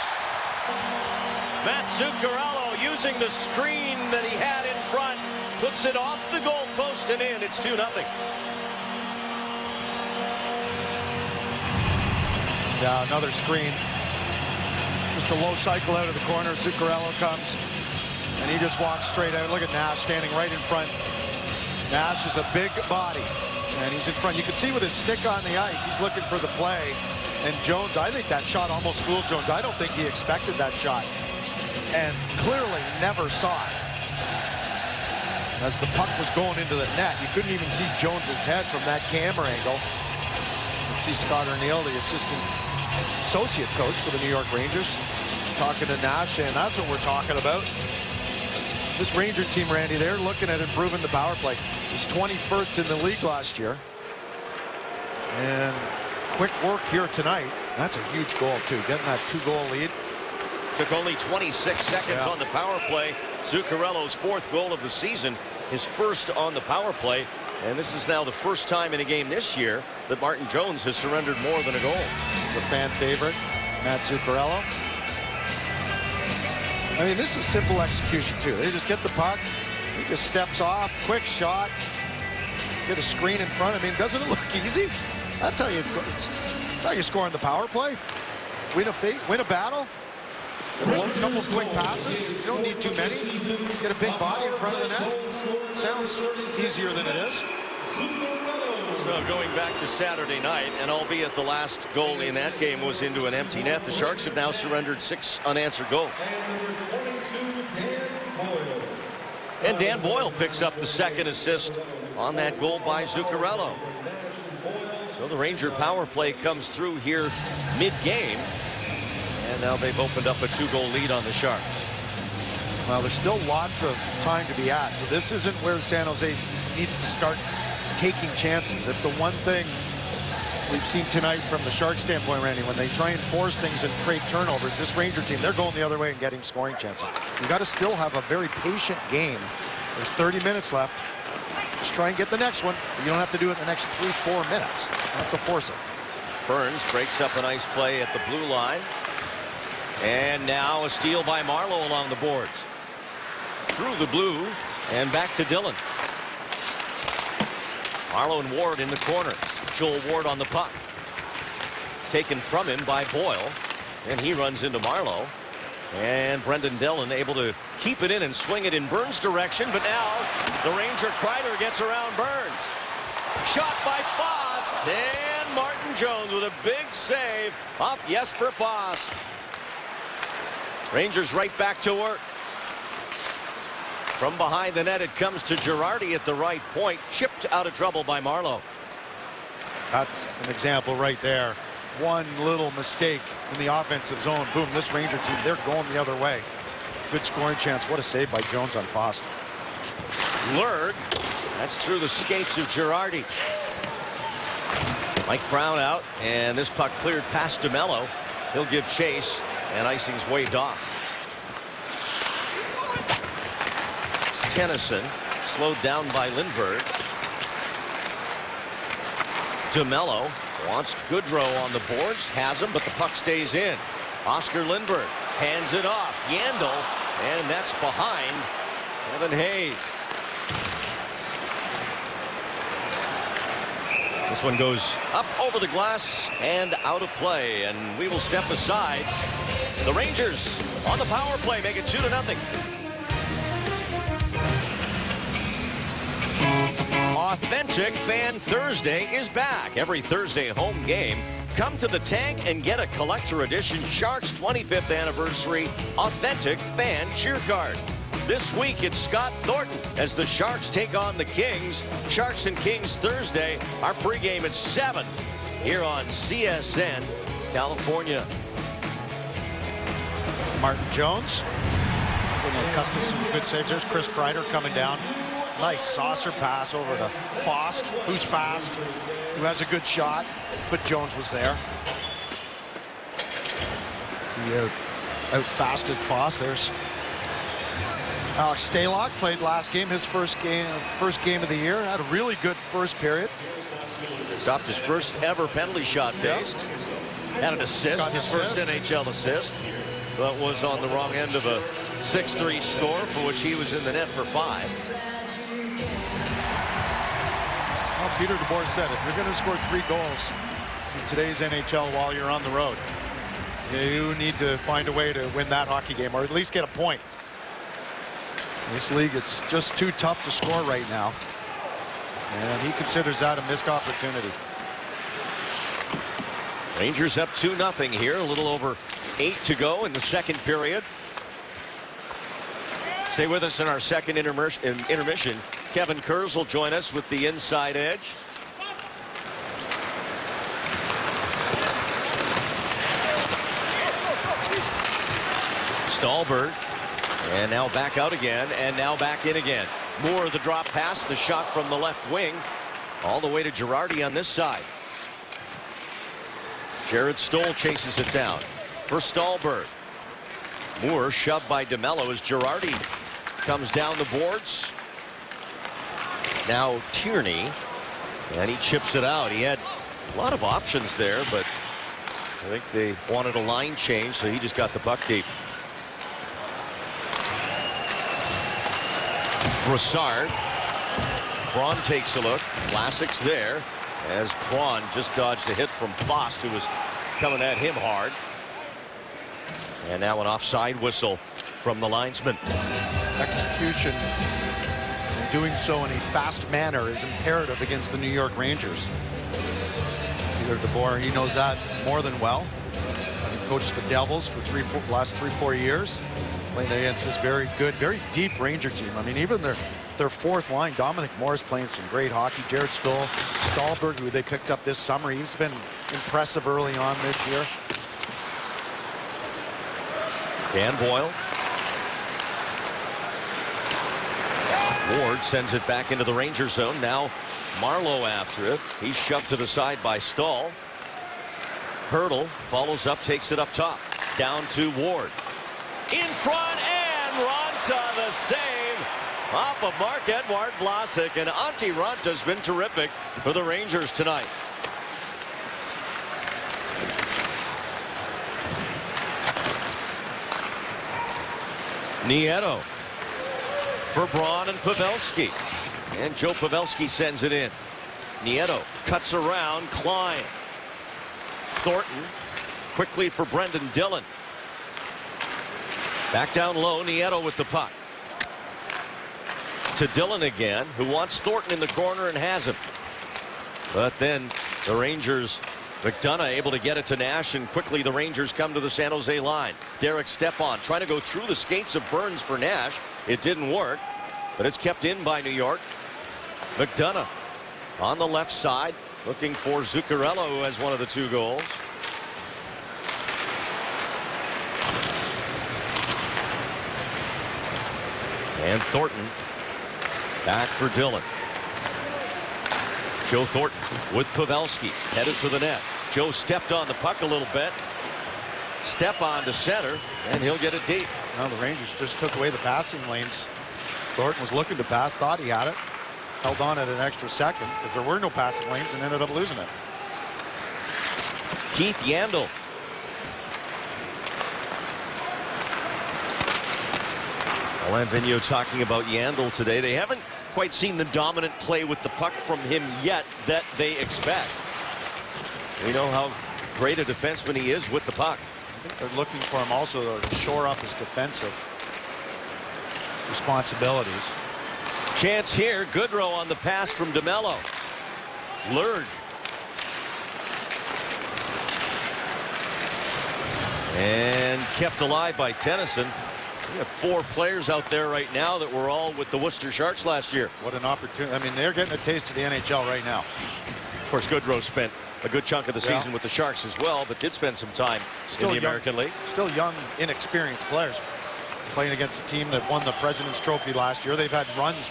Matt Zuccarello using the screen that he had in front, puts it off the goal post and in. It's 2-0. Yeah, another screen. Just a low cycle out of the corner. Zuccarello comes, and he just walks straight out. Look at Nash standing right in front. Nash is a big body, and he's in front. You can see with his stick on the ice, he's looking for the play. And Jones, I think that shot almost fooled Jones. I don't think he expected that shot, and clearly never saw it. As the puck was going into the net, you couldn't even see Jones's head from that camera angle. You can see Scott O'Neill, the associate coach for the New York Rangers, talking to Nash, and that's what we're talking about. This Ranger team, Randy, they're looking at improving the power play. It was 21st in the league last year. And quick work here tonight. That's a huge goal, too, getting that 2-goal lead. Took only 26 seconds on the power play. Zuccarello's 4th goal of the season, his first on the power play. And this is now the first time in a game this year that Martin Jones has surrendered more than a goal. The fan favorite, Matt Zuccarello. I mean, this is simple execution, too. They just get the puck. He just steps off, quick shot, get a screen in front. I mean, doesn't it look easy? That's how you score on the power play. Win a battle. A couple of quick passes. You don't need too many. Get a big body in front of the net. Sounds easier than it is. So going back to Saturday night, and albeit the last goal in that game was into an empty net, the Sharks have now surrendered 6 unanswered goals. And Dan Boyle picks up the 2nd assist on that goal by Zuccarello. So the Ranger power play comes through here mid-game. And now they've opened up a 2-goal lead on the Sharks. Well, there's still lots of time to be at. So this isn't where San Jose needs to start taking chances. If the one thing we've seen tonight from the Sharks standpoint, Randy, when they try and force things and create turnovers, this Ranger team, they're going the other way and getting scoring chances. You got to still have a very patient game There's 30 minutes left. Just try and get the next one. You don't have to do it in the next 3-4 minutes. You don't have to force it. Burns breaks up a nice play at the blue line. And now a steal by Marleau along the boards. Through the blue and back to Dillon. Marleau and Ward in the corner. Joel Ward on the puck. Taken from him by Boyle. And he runs into Marleau. And Brendan Dillon able to keep it in and swing it in Burns' direction. But now the Ranger Kreider gets around Burns. Shot by Fost. And Martin Jones with a big save off Jesper Fost. Rangers right back to work. From behind the net it comes to Girardi at the right point. Chipped out of trouble by Marleau. That's an example right there. One little mistake in the offensive zone. Boom, this Ranger team, they're going the other way. Good scoring chance. What a save by Jones on Fost. Lurg. That's through the skates of Girardi. Mike Brown out, and this puck cleared past DeMello. He'll give chase, and icing's waved off. Tennyson slowed down by Lindbergh. DeMello wants Goodrow on the boards, has him, but the puck stays in. Oscar Lindbergh hands it off. Yandel, and that's behind Evan Hayes. This one goes up over the glass and out of play, and we will step aside. The Rangers on the power play make it 2-0. Authentic Fan Thursday is back. Every Thursday home game, come to the tank and get a collector edition Sharks 25th anniversary Authentic Fan cheer card. This week it's Scott Thornton as the Sharks take on the Kings. Sharks and Kings Thursday. Our pregame at 7 here on CSN California. Martin Jones. Custom some good saves. There's Chris Kreider coming down. Nice saucer pass over to Fost, who's fast, who has a good shot, but Jones was there. He out-fasted Fost. There's Alex Stalock, played last game, his first game of the year. Had a really good first period. Stopped his first ever penalty shot faced. Had an assist, his first NHL assist, but was on the wrong end of a 6-3 score for which he was in the net for 5. Well, Peter DeBoer said, if you're going to score 3 goals in today's NHL while you're on the road, you need to find a way to win that hockey game, or at least get a point. In this league, it's just too tough to score right now, and he considers that a missed opportunity. Rangers up 2-0 here, a little over 8 to go in the second period. Stay with us in our second intermission. Kevin Kurz will join us with the inside edge. Stahlberg, and now back out again, and now back in again. Moore, the drop pass, the shot from the left wing, all the way to Girardi on this side. Jared Stoll chases it down for Stahlberg. Moore shoved by DeMello as Girardi comes down the boards. Now Tierney, and he chips it out. He had a lot of options there, but I think they wanted a line change, so he just got the puck deep. Brassard. Braun takes a look. Vlasic's there as Braun just dodged a hit from Fost, who was coming at him hard. And now an offside whistle from the linesman. Execution, and doing so in a fast manner, is imperative against the New York Rangers. Peter DeBoer, he knows that more than well. He coached the Devils for last 3-4 years. Playing against this very good, very deep Ranger team. I mean, even their fourth line, Dominic Moore's playing some great hockey. Jared Stoll, Stahlberg, who they picked up this summer, he's been impressive early on this year. Dan Boyle. Ward sends it back into the Ranger zone. Now Marleau after it. He's shoved to the side by Stahl. Hurdle follows up, takes it up top. Down to Ward. In front, and Raanta the save off of Marc-Edouard Vlasic, and Antti Ranta's been terrific for the Rangers tonight. Nieto for Braun and Pavelski. And Joe Pavelski sends it in. Nieto cuts around Klein. Thornton quickly for Brendan Dillon. Back down low, Nieto with the puck. To Dillon again, who wants Thornton in the corner and has him. But then the Rangers, McDonough able to get it to Nash, and quickly the Rangers come to the San Jose line. Derek Stepan trying to go through the skates of Burns for Nash. It didn't work, but it's kept in by New York. McDonough on the left side looking for Zuccarello, who has one of the 2 goals. And Thornton back for Dillon. Joe Thornton with Pavelski headed for the net. Joe stepped on the puck a little bit. Step on to center, and he'll get it deep. Well, the Rangers just took away the passing lanes. Thornton was looking to pass, thought he had it, held on at an extra second because there were no passing lanes and ended up losing it. Keith Yandel. Alain Vigneault talking about Yandel today. They haven't quite seen the dominant play with the puck from him yet that they expect. We know how great a defenseman he is with the puck. I think they're looking for him also to shore up his defensive responsibilities. Chance here. Goodrow on the pass from DeMello. Lured. And kept alive by Tennyson. We have 4 players out there right now that were all with the Worcester Sharks last year. What an opportunity. I mean, they're getting a taste of the NHL right now. Of course, Goodrow spent a good chunk of the season with the Sharks as well, but did spend some time in the American League. Still young, inexperienced players playing against a team that won the President's Trophy last year. They've had runs,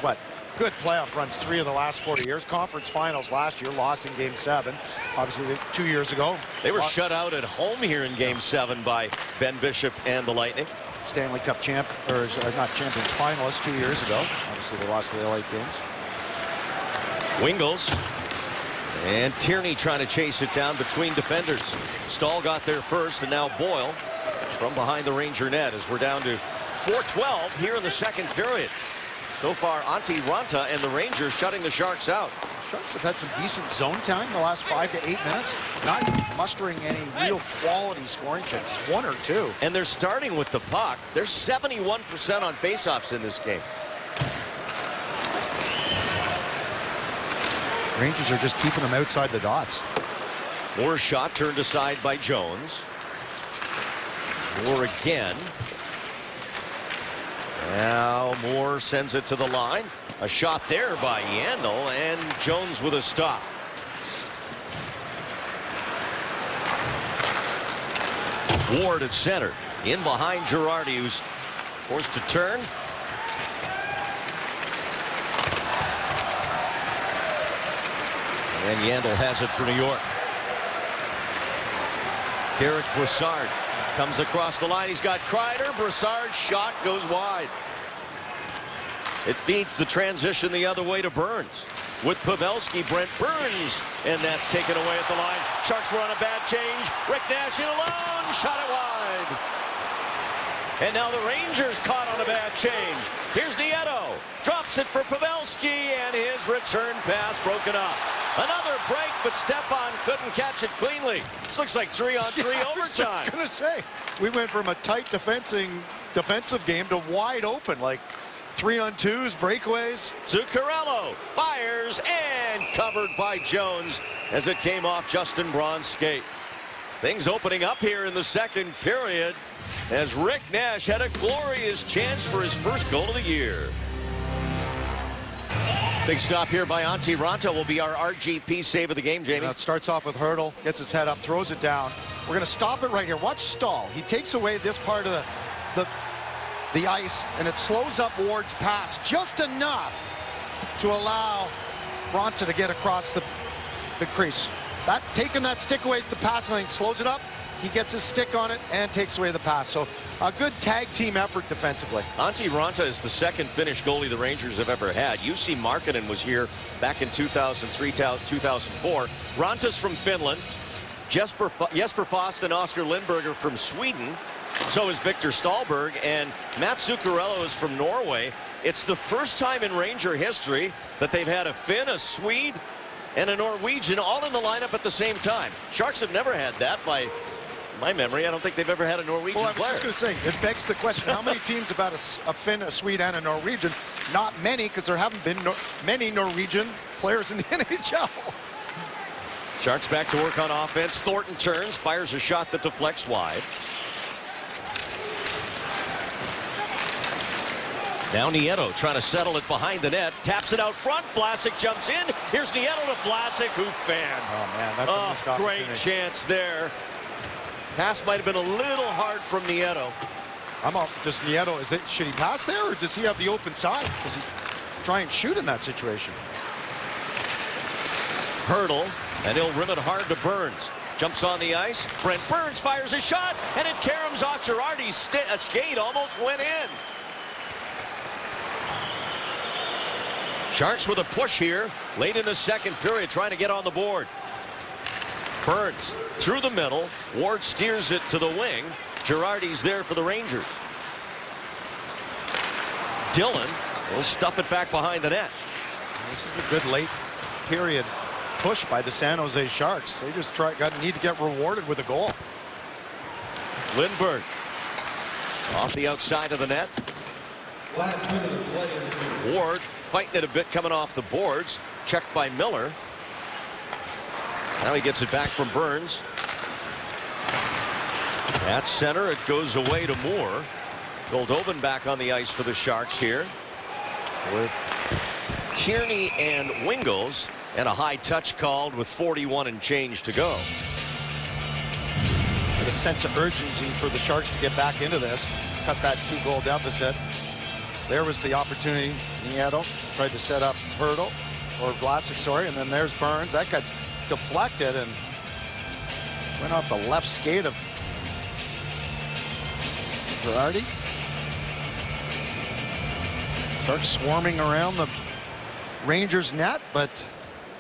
good playoff runs 3 of the last 4 years. Conference finals last year, lost in Game 7. Obviously, 2 years ago. They were shut out at home here in Game 7 by Ben Bishop and the Lightning. Stanley Cup champ, or not champions, finalists 2 years ago. Obviously, they lost to the LA Kings. Wingles and Tierney trying to chase it down between defenders. Stahl got there first, and now Boyle from behind the Ranger net as we're down to 4:12 here in the second period. So far, Antti Ranta and the Rangers shutting the Sharks out. Sharks have had some decent zone time in the last 5 to 8 minutes. Not mustering any real quality scoring chances. 1 or 2. And they're starting with the puck. They're 71% on faceoffs in this game. Rangers are just keeping them outside the dots. Moore's shot turned aside by Jones. Moore again. Now Moore sends it to the line. A shot there by Yandel, and Jones with a stop. Ward at center. In behind Girardi, who's forced to turn. And Yandel has it for New York. Derek Brassard comes across the line. He's got Kreider. Brassard's shot goes wide. It beats the transition the other way to Burns. With Pavelski, Brent Burns. And that's taken away at the line. Sharks were on a bad change. Rick Nash in alone. Shot it wide. And now the Rangers caught on a bad change. Here's Nieto. Drops it for Pavelski, and his return pass broken up. Another break, but Stepan couldn't catch it cleanly. This looks like 3-on-3 overtime. I was going to say, we went from a tight defensive game to wide open, like 3-on-2s, breakaways. Zuccarello fires and covered by Jones as it came off Justin Braun's skate. Things opening up here in the second period as Rick Nash had a glorious chance for his first goal of the year. Big stop here by Antti Ranta will be our RGP save of the game, Jamie. It starts off with Hurdle, gets his head up, throws it down. We're going to stop it right here. Watch Stahl. He takes away this part of the ice, and it slows up Ward's pass just enough to allow Ranta to get across the crease. Taking that stick away is the passing lane, slows it up, he gets his stick on it and takes away the pass. So a good tag team effort defensively. Antti Ranta is the second Finnish goalie the Rangers have ever had. Jussi Markkanen was here back in 2003, 2004. Ranta's from Finland. Jesper Fast and Oscar Lindberger from Sweden. So is Victor Stalberg, and Matt Zuccarello is from Norway. It's the first time in Ranger history that they've had a Finn, a Swede, and a Norwegian all in the lineup at the same time. Sharks have never had that by my memory. I don't think they've ever had a Norwegian player. Well, I was player. just going to say, it begs the question, how many teams have had a Finn, a Swede, and a Norwegian? Not many, because there haven't been many Norwegian players in the NHL. Sharks back to work on offense. Thornton turns, fires a shot that deflects wide. Now Nieto trying to settle it behind the net. Taps it out front. Vlasic jumps in. Here's Nieto to Vlasic, who fanned. Oh, man, that's a missed opportunity. Great chance there. Pass might have been a little hard from Nieto. Does Nieto, should he pass there, or does he have the open side? Does he try and shoot in that situation? Hurdle, and he'll rim it hard to Burns. Jumps on the ice. Brent Burns fires a shot, and it caroms off Girardi's skate, almost went in. Sharks with a push here late in the second period, trying to get on the board. Burns through the middle. Ward steers it to the wing. Girardi's there for the Rangers. Dillon will stuff it back behind the net. This is a good late period push by the San Jose Sharks. They just need to get rewarded with a goal. Lindberg off the outside of the net. Ward fighting it a bit coming off the boards. Checked by Miller. Now he gets it back from Burns. At center, it goes away to Moore. Goldobin back on the ice for the Sharks here, with Tierney and Wingels, and a high touch called with 41 and change to go. A sense of urgency for the Sharks to get back into this. Cut that 2-goal deficit. There was the opportunity. Nieto tried to set up Hurdle, or Vlasic, sorry, and then there's Burns. That gets deflected and went off the left skate of Girardi. Sharks swarming around the Rangers net, but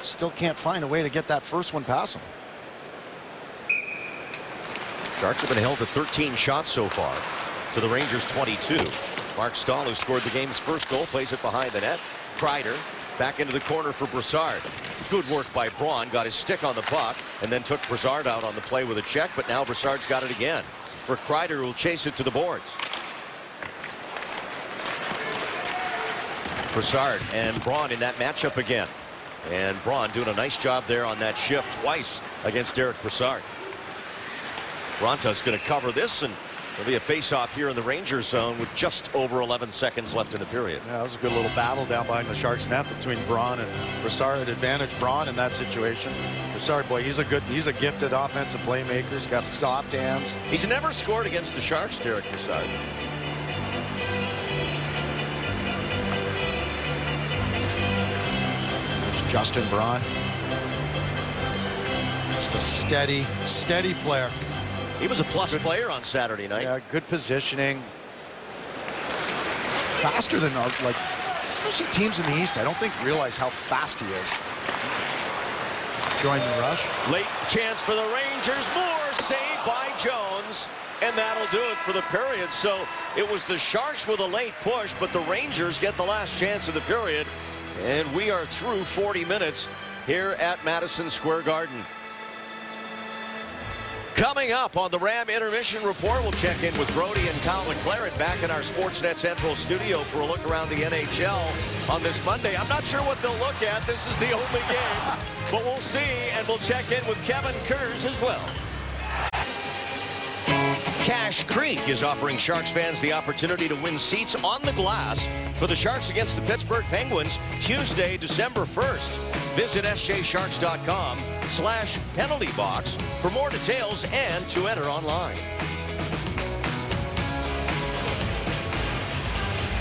still can't find a way to get that first one past them. Sharks have been held to 13 shots so far, to the Rangers 22. Mark Stahl, who scored the game's first goal, plays it behind the net. Kreider back into the corner for Brassard. Good work by Braun. Got his stick on the puck and then took Brassard out on the play with a check, but now Brassard's got it again. For Kreider, who will chase it to the boards. Brassard and Braun in that matchup again. And Braun doing a nice job there on that shift twice against Derek Brassard. Ranta's going to cover this, and there'll be a face-off here in the Rangers zone with just over 11 seconds left in the period. Yeah, that was a good little battle down behind the Sharks net between Braun and Brassard. Advantage Braun in that situation. Brassard, boy, he's a gifted offensive playmaker. He's got soft hands. He's never scored against the Sharks, Derek Brassard. There's Justin Braun. Just a steady player. He was a plus player on Saturday night. Yeah, good positioning. Faster than, like, especially teams in the East, I don't think realize how fast he is. Join the rush. Late chance for the Rangers. Moore saved by Jones. And that'll do it for the period. So it was the Sharks with a late push, but the Rangers get the last chance of the period. And we are through 40 minutes here at Madison Square Garden. Coming up on the Ram Intermission Report, we'll check in with Brody and Kyle McLaren back in our Sportsnet Central studio for a look around the NHL on this Monday. I'm not sure what they'll look at. This is the only game, but we'll see, and we'll check in with Kevin Kurz as well. Cache Creek is offering Sharks fans the opportunity to win seats on the glass for the Sharks against the Pittsburgh Penguins Tuesday, December 1st. Visit sjsharks.com/penaltybox for more details and to enter online.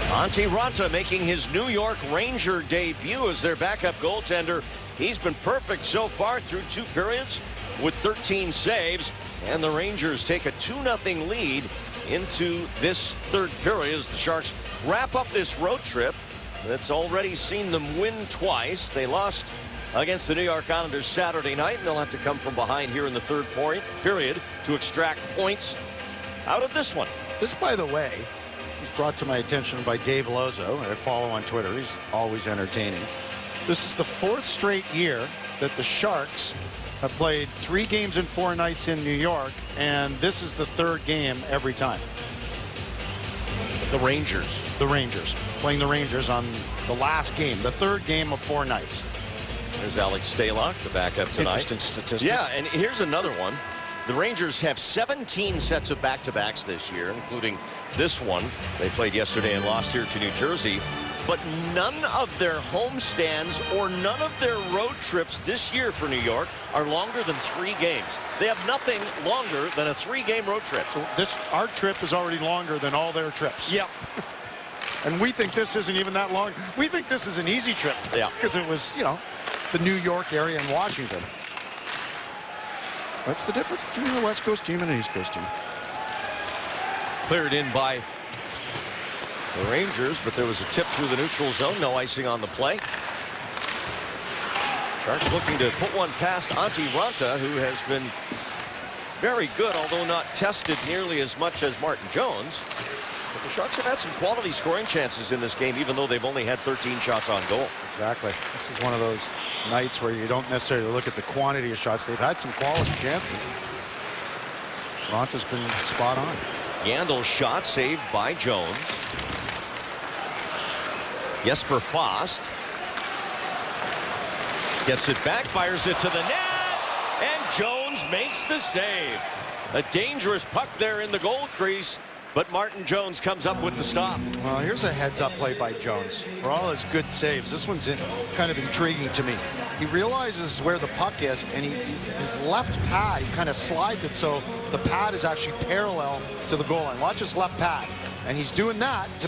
Antti Ranta making his New York Ranger debut as their backup goaltender. He's been perfect so far through 2 periods with 13 saves. And the Rangers take a 2-0 lead into this third period as the Sharks wrap up this road trip that's already seen them win twice. They lost against the New York Islanders Saturday night, and they'll have to come from behind here in the third period to extract points out of this one. This, by the way, was brought to my attention by Dave Lozo, and I follow on Twitter. He's always entertaining. This is the 4th straight year that the Sharks have played 3 games in 4 nights in New York, and this is the 3rd game every time. The Rangers. The Rangers. Playing the Rangers on the last game, the 3rd game of 4 nights. There's Alex Stalock, the backup tonight. Interesting statistic. Yeah, and here's another one. The Rangers have 17 sets of back-to-backs this year, including this one. They played yesterday and lost here to New Jersey. But none of their homestands or none of their road trips this year for New York are longer than 3 games. They have nothing longer than a 3-game road trip. So our trip is already longer than all their trips. Yep. And we think this isn't even that long. We think this is an easy trip. Yeah. Because it was, you know, the New York area and Washington. What's the difference between a West Coast team and an East Coast team? Cleared in by the Rangers, but there was a tip through the neutral zone. No icing on the play. Sharks looking to put one past Antti Raanta, who has been very good, although not tested nearly as much as Martin Jones. But the Sharks have had some quality scoring chances in this game, even though they've only had 13 shots on goal. Exactly. This is one of those nights where you don't necessarily look at the quantity of shots. They've had some quality chances. Ranta's been spot on. Yandle's shot saved by Jones. Jesper Fast gets it back, fires it to the net, and Jones makes the save. A dangerous puck there in the goal crease, but Martin Jones comes up with the stop. Well, here's a heads-up play by Jones. For all his good saves, this one's kind of intriguing to me. He realizes where the puck is, and his left pad, he kind of slides it so the pad is actually parallel to the goal line. Watch his left pad, and he's doing that to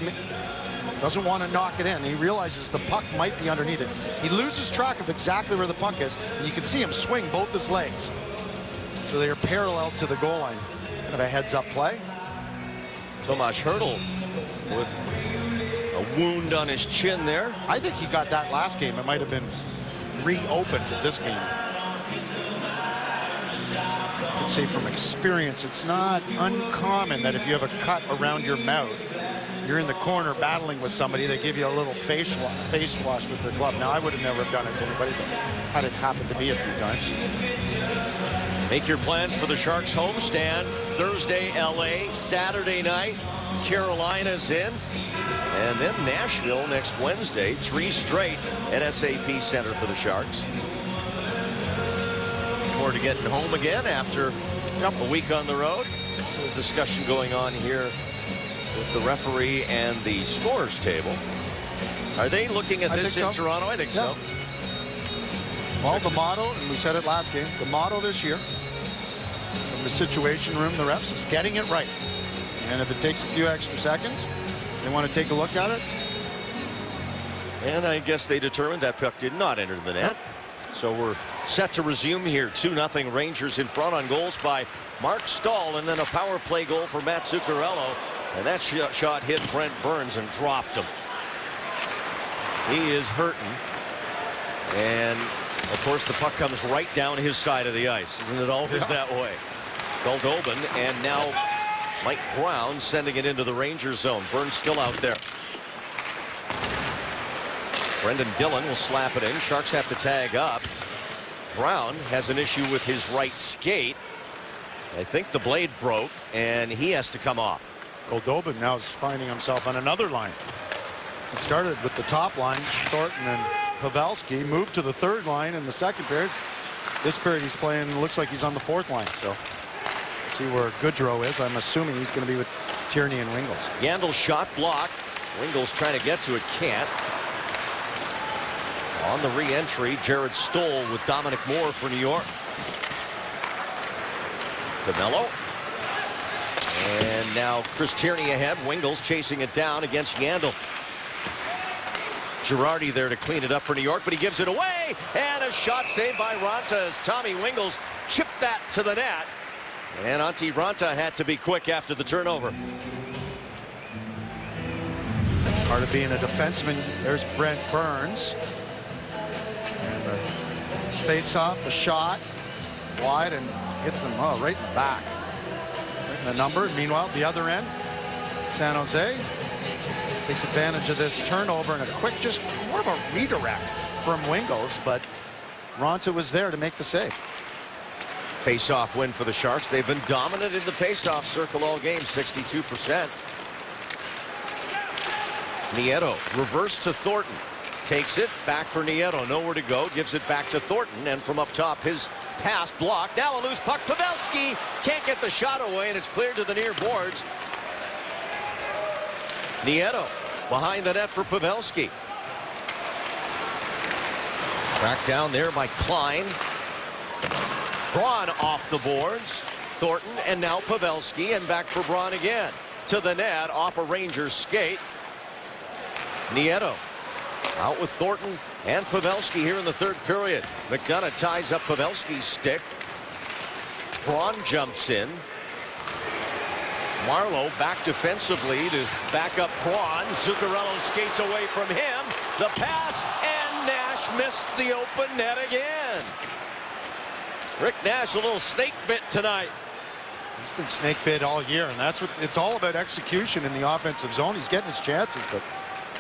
doesn't want to knock it in. He realizes the puck might be underneath it. He loses track of exactly where the puck is, and you can see him swing both his legs. So they are parallel to the goal line. Kind of a heads-up play. Tomas Hertl with a wound on his chin there. I think he got that last game. It might have been reopened this game. I'd say from experience, it's not uncommon that if you have a cut around your mouth, you're in the corner battling with somebody, they give you a little face wash with their glove. Now, I would have never done it to anybody, but had it happen to me a few times. Make your plans for the Sharks homestand. Thursday, LA. Saturday night, Carolina's in. And then Nashville next Wednesday. 3 straight at SAP Center for the Sharks. Looking forward to getting home again after a week on the road. There's a discussion going on here with the referee and the scorers table. Are they looking at this in Toronto? I think so. Well, the motto, and we said it last game, the motto this year from the Situation Room, the refs, is getting it right. And if it takes a few extra seconds, they want to take a look at it. And I guess they determined that puck did not enter the net. So we're set to resume here. 2-0 Rangers in front on goals by Mark Stahl, and then a power play goal for Matt Zuccarello. And that shot hit Brent Burns and dropped him. He is hurting. And, of course, the puck comes right down his side of the ice. Isn't it always that way? Goldobin, and now Mike Brown sending it into the Rangers zone. Burns still out there. Brendan Dillon will slap it in. Sharks have to tag up. Brown has an issue with his right skate. I think the blade broke, and he has to come off. Goldobin now is finding himself on another line. He started with the top line, Thornton and Pavelski, moved to the 3rd line in the 2nd period. This period he's playing, looks like he's on the 4th line. So see where Goodrow is. I'm assuming he's going to be with Tierney and Wingels. Yandle's shot blocked. Wingels trying to get to it, can't. On the re-entry, Jared Stoll with Dominic Moore for New York. DeMello. And now Chris Tierney ahead. Wingels chasing it down against Yandle. Girardi there to clean it up for New York, but he gives it away. And a shot saved by Raanta as Tommy Wingels chipped that to the net. And Antti Raanta had to be quick after the turnover. Part of being a defenseman. There's Brent Burns. And the face-off, the shot, wide, and hits him right in the back. Right in the number. Meanwhile, the other end, San Jose takes advantage of this turnover and a quick, just more of a redirect from Wingels, but Raanta was there to make the save. Face-off win for the Sharks. They've been dominant in the face-off circle all game, 62%. Nieto, reverse to Thornton. Takes it, back for Nieto, nowhere to go, gives it back to Thornton, and from up top, his pass blocked. Now a loose puck, Pavelski can't get the shot away, and it's cleared to the near boards. Nieto behind the net for Pavelski. Tracked down there by Klein. Braun off the boards. Thornton, and now Pavelski, and back for Braun again. To the net, off a Rangers skate. Nieto out with Thornton and Pavelski here in the third period. McDonough ties up Pavelski's stick. Braun jumps in. Marleau back defensively to back up Braun. Zuccarello skates away from him. The pass, and Nash missed the open net again. Rick Nash a little snake bit tonight. He's been snake bit all year, and that's what it's all about, execution in the offensive zone. He's getting his chances, but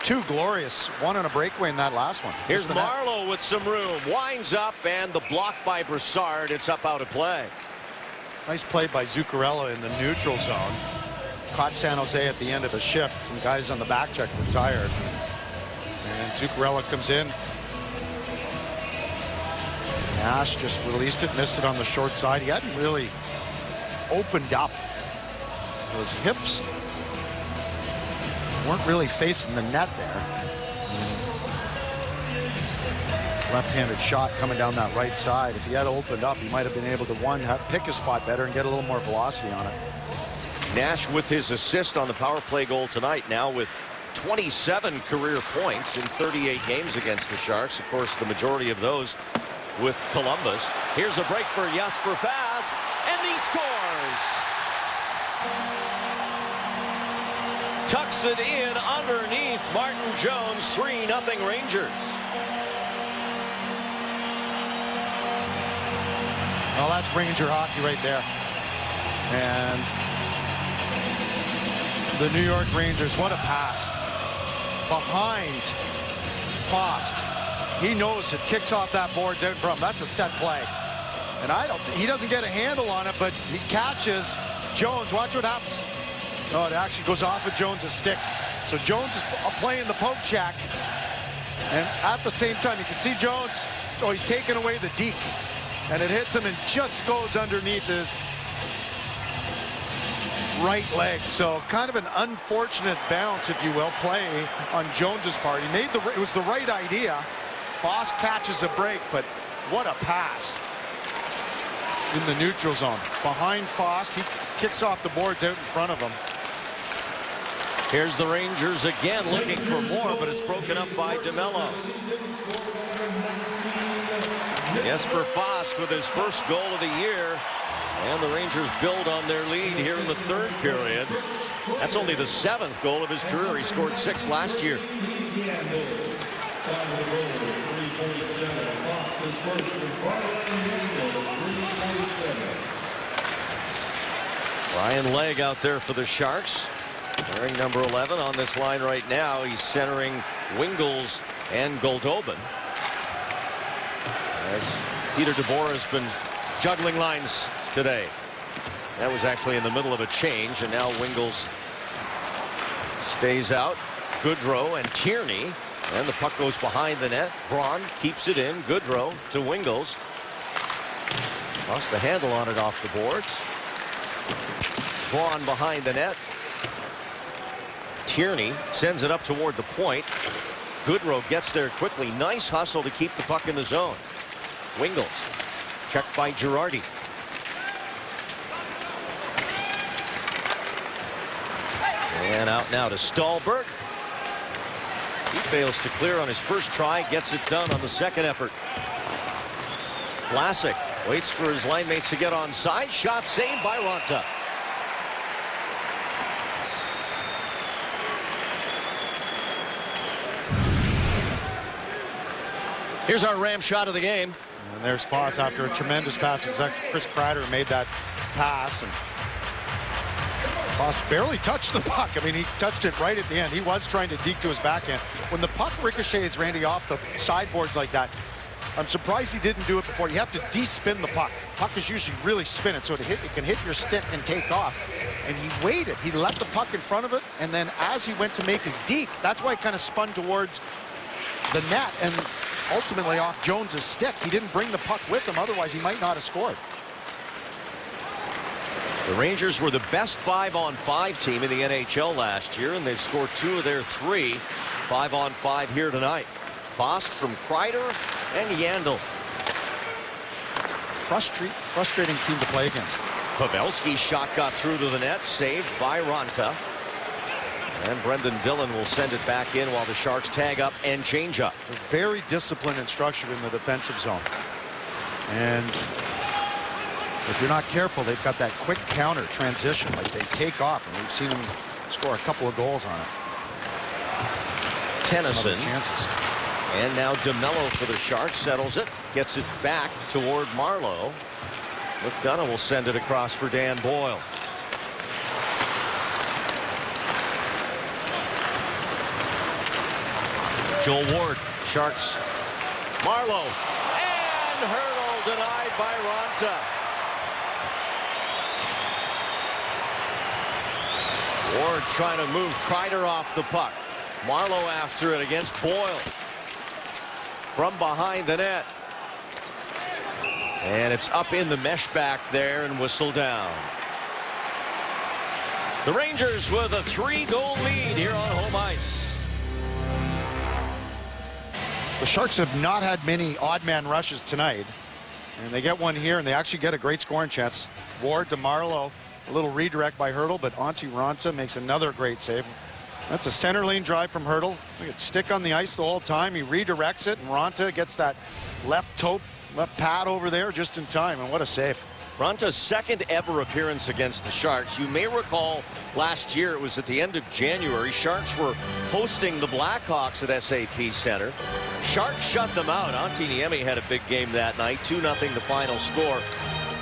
two glorious, one on a breakaway in that last one. Here's Marleau with some room. Winds up, and the block by Brassard. It's up out of play. Nice play by Zuccarello in the neutral zone. Caught San Jose at the end of the shift. Some guys on the back check were tired. And Zuccarello comes in. Nash just released it, missed it on the short side. He hadn't really opened up. So his hips weren't really facing the net there. Left-handed shot coming down that right side. If he had opened up, he might have been able to, pick his spot better and get a little more velocity on it. Nash with his assist on the power play goal tonight, now with 27 career points in 38 games against the Sharks. Of course, the majority of those with Columbus. Here's a break for Jesper Fast, and he scores. Tucks it in underneath Martin Jones. 3-0 Rangers. Well, that's Ranger hockey right there. And the New York Rangers, what a pass. Behind Fost. He knows it, kicks off that boards out in front. That's a set play. And he doesn't get a handle on it, but he catches Jones. Watch what happens. Oh, it actually goes off of Jones' stick. So Jones is playing the poke check. And at the same time, you can see Jones, he's taking away the deke. And it hits him and just goes underneath his right leg. So kind of an unfortunate bounce, if you will, play on Jones's part. He made it was the right idea. Foss catches a break, but what a pass in the neutral zone. Behind Foss, he kicks off the boards out in front of him. Here's the Rangers again looking for more, but it's broken up by DeMello. Jesper Fast with his first goal of the year, and the Rangers build on their lead here in the third period. That's only the 7th goal of his career. He scored 6 last year. Ryan Legg out there for the Sharks, wearing number 11 on this line right now. He's centering Wingels and Goldobin. As Peter DeBoer has been juggling lines today. That was actually in the middle of a change, and now Wingels stays out. Goodrow and Tierney, and the puck goes behind the net. Braun keeps it in. Goodrow to Wingels. Lost the handle on it off the boards. Braun behind the net. Tierney sends it up toward the point. Goodrow gets there quickly. Nice hustle to keep the puck in the zone. Wingels checked by Girardi. And out now to Stallberg. He fails to clear on his first try, gets it done on the second effort. Vlasic Waits for his line mates to get on side. Shot saved by Raanta. Here's our Ram shot of the game. And there's Foss after a tremendous pass. It was actually Chris Kreider who made that pass. And Foss barely touched the puck. I mean, he touched it right at the end. He was trying to deke to his backhand. When the puck ricochets, Randy, off the sideboards like that, I'm surprised he didn't do it before. You have to de-spin the puck. Puck is usually really spinning, so it can hit your stick and take off. And he waited. He let the puck in front of it, and then as he went to make his deke, that's why he kind of spun towards the net and ultimately off Jones's stick. He didn't bring the puck with him, otherwise he might not have scored. The Rangers were the best 5-on-5 team in the NHL last year, and they've scored 2 of their 3 5-on-5 here tonight. Foss from Kreider and Yandel. Frustrating team to play against. Pavelski's shot got through to the net, saved by Raanta. And Brendan Dillon will send it back in while the Sharks tag up and change up. They're very disciplined and structured in the defensive zone. And if you're not careful, they've got that quick counter transition. Like they take off, and we've seen them score a couple of goals on it. Tennyson. And now DeMello for the Sharks settles it. Gets it back toward Marleau. McDonough will send it across for Dan Boyle. Joel Ward. Sharks. Marleau. And hurdle denied by Raanta. Ward trying to move Kreider off the puck. Marleau after it against Boyle. From behind the net. And it's up in the mesh back there and whistled down. The Rangers with a 3-goal lead here on home ice. The Sharks have not had many odd man rushes tonight. And they get one here, and they actually get a great scoring chance. Ward to Marleau. A little redirect by Hurdle, but Antti Raanta makes another great save. That's a center lane drive from Hurdle. Look at stick on the ice the whole time. He redirects it, and Raanta gets that left pad over there just in time, and what a save. Ranta's second ever appearance against the Sharks. You may recall last year, it was at the end of January. Sharks were hosting the Blackhawks at SAP Center. Sharks shut them out. Antti Niemi had a big game that night. 2-0 the final score.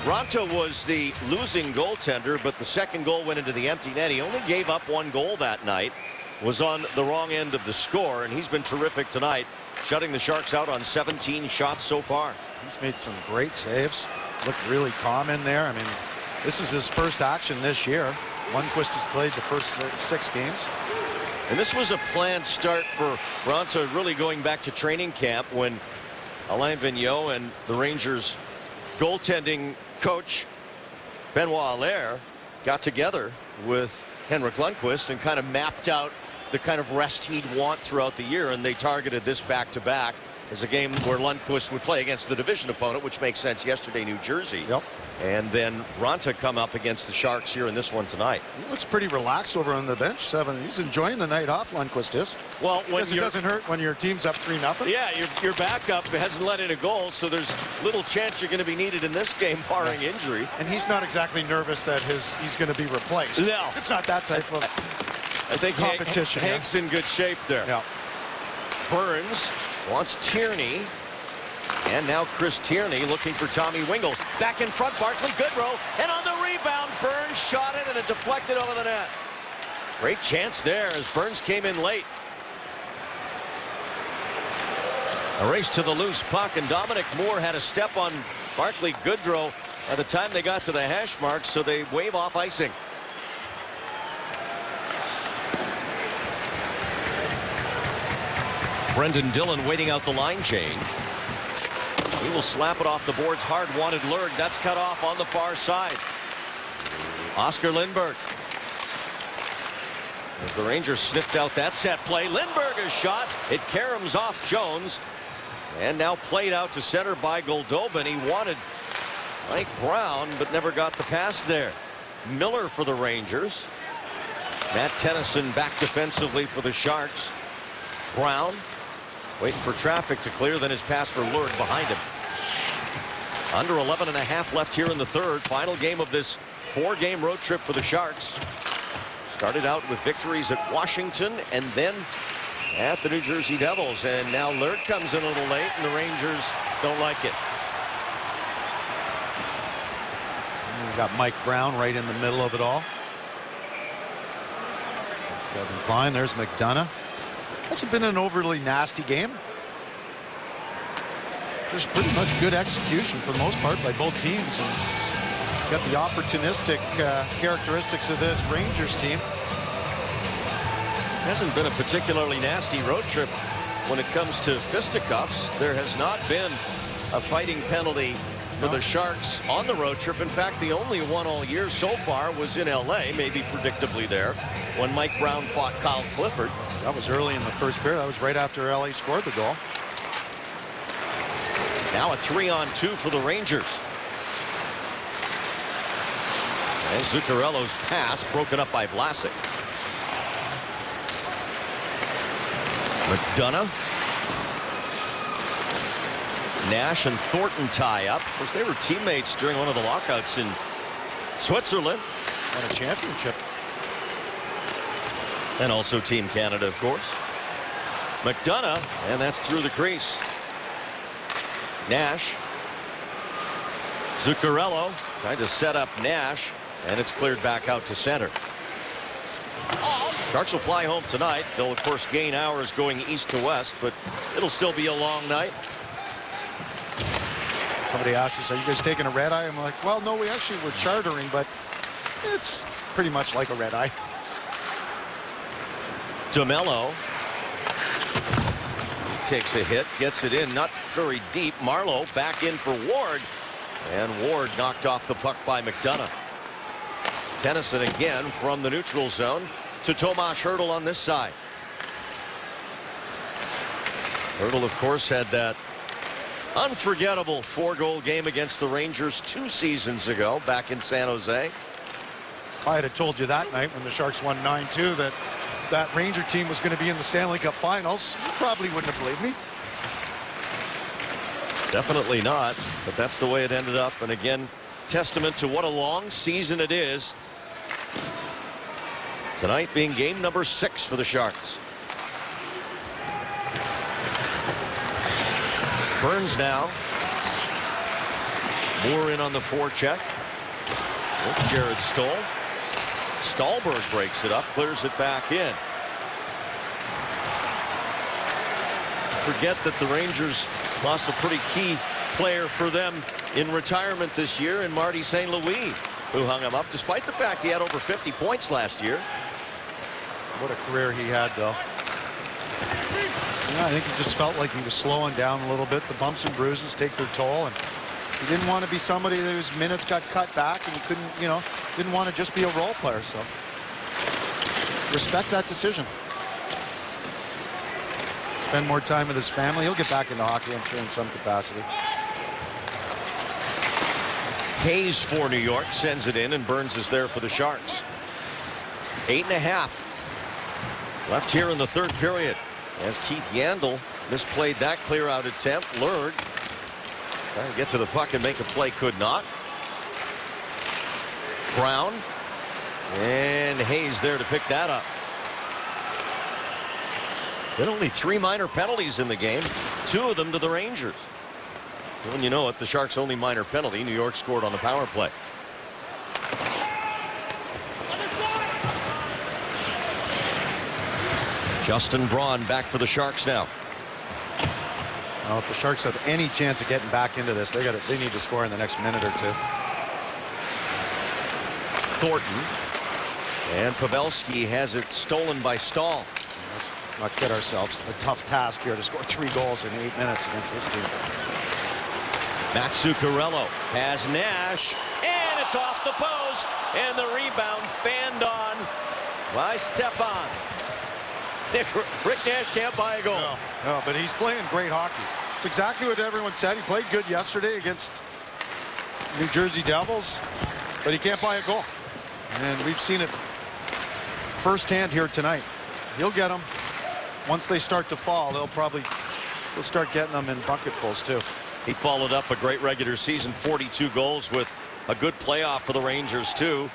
Raanta was the losing goaltender, but the second goal went into the empty net. He only gave up 1 goal that night, was on the wrong end of the score, and he's been terrific tonight, shutting the Sharks out on 17 shots so far. He's made some great saves. Looked really calm in there. I mean, this is his first action this year. Lundqvist has played the first 6 games. And this was a planned start for Raanta, really going back to training camp when Alain Vigneault and the Rangers goaltending coach Benoit Allaire got together with Henrik Lundqvist and kind of mapped out the kind of rest he'd want throughout the year, and they targeted this back-to-back as a game where Lundqvist would play against the division opponent, which makes sense, yesterday New Jersey. Yep. And then Raanta come up against the Sharks here in this one tonight. He looks pretty relaxed over on the bench, 7. He's enjoying the night off, Lundqvist is. Well, when it doesn't hurt when your team's up 3-0. Yeah, your backup hasn't let in a goal, so there's little chance you're going to be needed in this game, barring injury. And he's not exactly nervous that he's going to be replaced. No. It's not that type of I think competition. Hank's in good shape there. Yeah. Burns wants Tierney. And now Chris Tierney looking for Tommy Wingle. Back in front, Barclay Goodrow. And on the rebound, Burns shot it and it deflected over the net. Great chance there as Burns came in late. A race to the loose puck, and Dominic Moore had a step on Barclay Goodrow by the time they got to the hash mark, so they wave off icing. Brendan Dillon waiting out the line change. He will slap it off the boards. Hard wanted Lurg. That's cut off on the far side. Oscar Lindberg. As the Rangers sniffed out that set play, Lindberg is shot. It caroms off Jones. And now played out to center by Goldobin. He wanted Mike Brown, but never got the pass there. Miller for the Rangers. Matt Tennyson back defensively for the Sharks. Brown waiting for traffic to clear, then his pass for Lurg behind him. Under 11 and a half left here in the third. Final game of this 4-game road trip for the Sharks. Started out with victories at Washington and then at the New Jersey Devils. And now Lurk comes in a little late and the Rangers don't like it. We got Mike Brown right in the middle of it all. Kevin Klein, there's McDonough. Hasn't been an overly nasty game. Just pretty much good execution for the most part by both teams. And got the opportunistic characteristics of this Rangers team. Hasn't been a particularly nasty road trip when it comes to fisticuffs. There has not been a fighting penalty for the Sharks on the road trip. In fact, the only one all year so far was in LA, maybe predictably there, when Mike Brown fought Kyle Clifford. That was early in the first period. That was right after LA scored the goal. Now a 3-on-2 for the Rangers. And Zuccarello's pass broken up by Vlasic. McDonough. Nash and Thornton tie up. Of course, they were teammates during one of the lockouts in Switzerland. Won a championship. And also Team Canada, of course. McDonough, and that's through the crease. Nash. Zuccarello trying to set up Nash, and it's cleared back out to center. Sharks will fly home tonight. They'll, of course, gain hours going east to west, but it'll still be a long night. Somebody asked us, are you guys taking a red eye? I'm like, well, no, we actually were chartering, but it's pretty much like a red eye. DeMello takes a hit, gets it in, not very deep. Marleau back in for Ward, and Ward knocked off the puck by McDonough. Tennyson again from the neutral zone to Tomas Hertl on this side. Hertl, of course, had that unforgettable 4-goal game against the Rangers 2 seasons ago back in San Jose. I had told you that night when the Sharks won 9-2 that that Ranger team was going to be in the Stanley Cup Finals. You probably wouldn't have believed me. Definitely not, but that's the way it ended up. And again, testament to what a long season it is. Tonight being game number 6 for the Sharks. Burns now. Moore in on the forecheck. Jared Stoll. Stallberg breaks it up, clears it back in. Forget that the Rangers lost a pretty key player for them in retirement this year in Marty St. Louis, who hung him up despite the fact he had over 50 points last year. What a career he had, though. Yeah, I think he just felt like he was slowing down a little bit. The bumps and bruises take their toll, and he didn't want to be somebody whose minutes got cut back, and he couldn't, didn't want to just be a role player. So respect that decision. Spend more time with his family. He'll get back into hockey, I'm sure, in some capacity. Hayes for New York sends it in, and Burns is there for the Sharks. 8.5 left here in the third period as Keith Yandel misplayed that clear out attempt. Lurg trying to get to the puck and make a play, could not. Brown and Hayes there to pick that up. Then only 3 minor penalties in the game, 2 of them to the Rangers. When you know it, the Sharks' only minor penalty, New York scored on the power play. Justin Braun back for the Sharks now. Well, if the Sharks have any chance of getting back into this, they need to score in the next minute or 2. Thornton and Pavelski has it stolen by Stahl. Let's not kid ourselves. A tough task here to score 3 goals in 8 minutes against this team. Matt Zuccarello has Nash, and it's off the post, and the rebound fanned on by Stepan. Rick Nash can't buy a goal. No, but he's playing great hockey. It's exactly what everyone said. He played good yesterday against New Jersey Devils, but he can't buy a goal. And we've seen it firsthand here tonight. He'll get them. Once they start to fall, they'll start getting them in bucketfuls too. He followed up a great regular season, 42 goals, with a good playoff for the Rangers, too.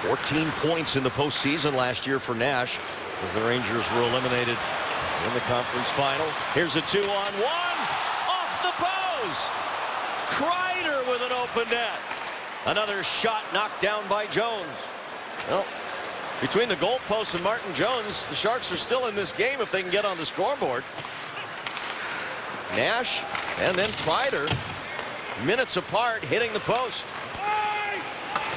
14 points in the postseason last year for Nash, as the Rangers were eliminated in the conference final. Here's a 2-on-1 off the post. Kreider with an open net. Another shot knocked down by Jones. Well, between the goalpost and Martin Jones, the Sharks are still in this game if they can get on the scoreboard. Nash and then Kreider, minutes apart, hitting the post.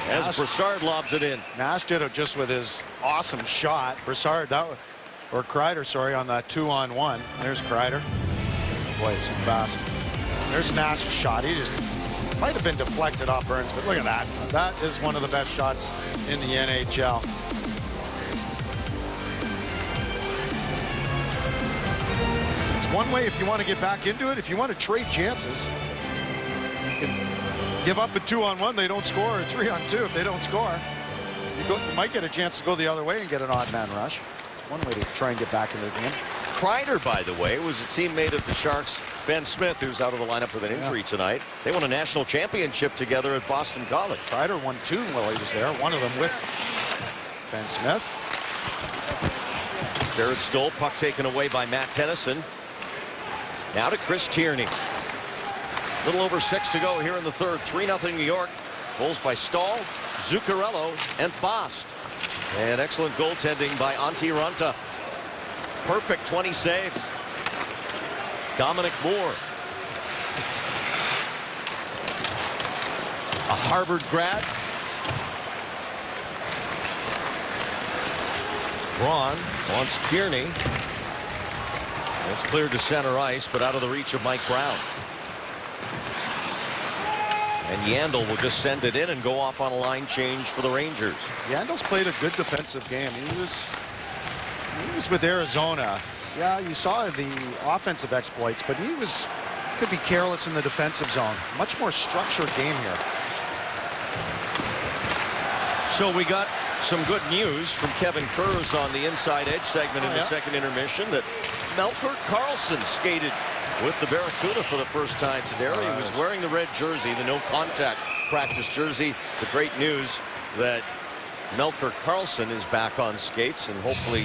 As Brassard lobs it in. Nash did it just with his awesome shot. Brassard, or Kreider, sorry, on that 2-on-1. There's Kreider. Boy, it's fast. There's Nash's shot. He just might have been deflected off Burns, but look at that. That is one of the best shots in the NHL. It's one way if you want to get back into it. If you want to trade chances, you can give up a 2-on-1, they don't score, or 3-on-2 if they don't score. You might get a chance to go the other way and get an odd man rush. One way to try and get back into the game. Kreider, by the way, was a teammate of the Sharks, Ben Smith, who's out of the lineup with an injury tonight. They won a national championship together at Boston College. Kreider won 2 while he was there, one of them with Ben Smith. Jared Stoll, puck taken away by Matt Tennyson. Now to Chris Tierney. A little over 6 to go here in the third. 3-0 New York. Goals by Stahl, Zuccarello, and Fost. And excellent goaltending by Antti Ranta. Perfect 20 saves. Dominic Moore. A Harvard grad. Braun wants Tierney. It's cleared to center ice, but out of the reach of Mike Brown. And Yandel will just send it in and go off on a line change for the Rangers. Yandel's played a good defensive game. He was with Arizona. Yeah, you saw the offensive exploits, but he could be careless in the defensive zone. Much more structured game here. So we got some good news from Kevin Kurz on the Inside Edge segment in the second intermission that Melker Karlsson skated with the Barracuda for the first time today. He was wearing the red jersey, the no contact practice jersey. The great news that Melker Karlsson is back on skates and hopefully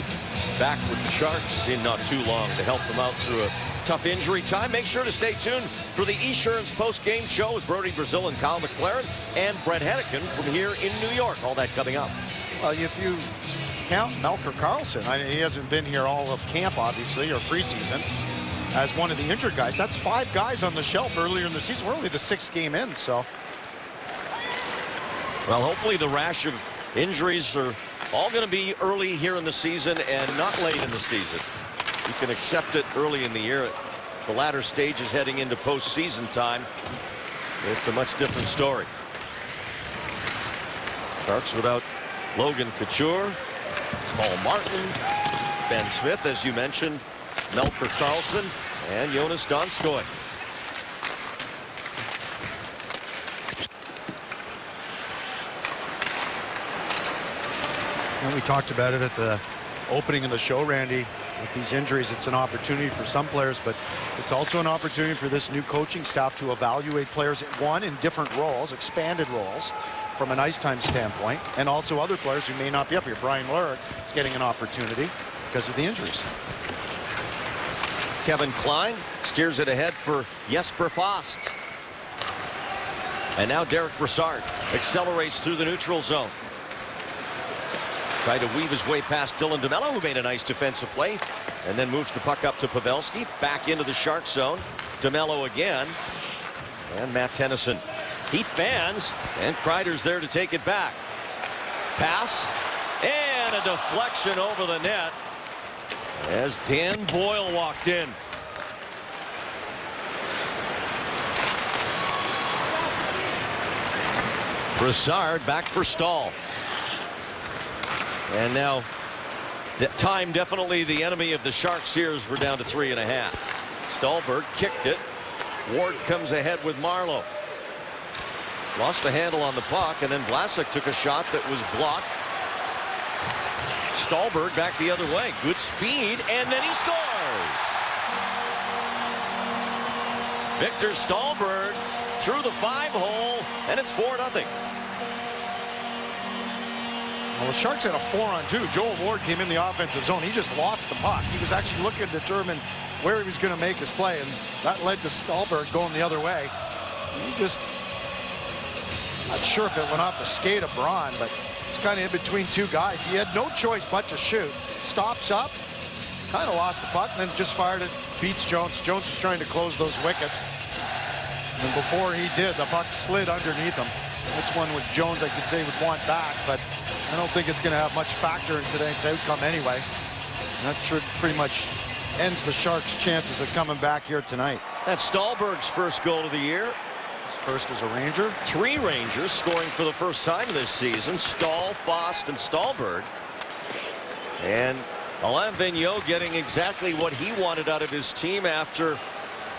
back with the Sharks in not too long to help them out through a tough injury time. Make sure to stay tuned for the Esurance post-game show with Brody Brazil and Kyle McLaren and Brett Hedican from here in New York. All that coming up. Well, if you count Melker Karlsson, he hasn't been here all of camp, obviously, or preseason, as one of the injured guys. That's 5 guys on the shelf earlier in the season. We're only the 6th game in, so. Well, hopefully the rash of injuries are all going to be early here in the season and not late in the season. You can accept it early in the year. The latter stages heading into postseason time, it's a much different story. Sharks without Logan Couture, Paul Martin, Ben Smith, as you mentioned, Melker Karlsson, and Jonas Donskoy. And we talked about it at the opening of the show, Randy. With these injuries, it's an opportunity for some players, but it's also an opportunity for this new coaching staff to evaluate players, one, in different roles, expanded roles, from an ice time standpoint, and also other players who may not be up here. Brian Lurk is getting an opportunity because of the injuries. Kevin Klein steers it ahead for Jesper Fast. And now Derek Brassard accelerates through the neutral zone. Tried to weave his way past Dylan DeMello, who made a nice defensive play, and then moves the puck up to Pavelski, back into the Shark zone. DeMello again, and Matt Tennyson. He fans, and Kreider's there to take it back. Pass, and a deflection over the net as Dan Boyle walked in. Brassard back for Stahl. And now, time definitely the enemy of the Sharks here as we're down to 3.5. Stallberg kicked it. Ward comes ahead with Marleau. Lost the handle on the puck, and then Vlasic took a shot that was blocked. Stallberg back the other way. Good speed, and then he scores. Victor Stahlberg through the 5-hole, and it's 4-0. Well, the Sharks had a 4-on-2. Joel Ward came in the offensive zone. He just lost the puck. He was actually looking to determine where he was going to make his play, and that led to Stahlberg going the other way. He just, not sure if it went off the skate of Braun, but it's kind of in between two guys. He had no choice but to shoot. Stops up, kind of lost the puck, and then just fired it. Beats Jones. Jones was trying to close those wickets. And before he did, the puck slid underneath him. That's one with Jones I could say would want back, but I don't think it's going to have much factor in tonight's outcome anyway. And that should pretty much ends the Sharks' chances of coming back here tonight. That's Stahlberg's first goal of the year. His first as a Ranger. 3 Rangers scoring for the first time this season. Stahl, Fost, and Stahlberg. And Alain Vigneault getting exactly what he wanted out of his team after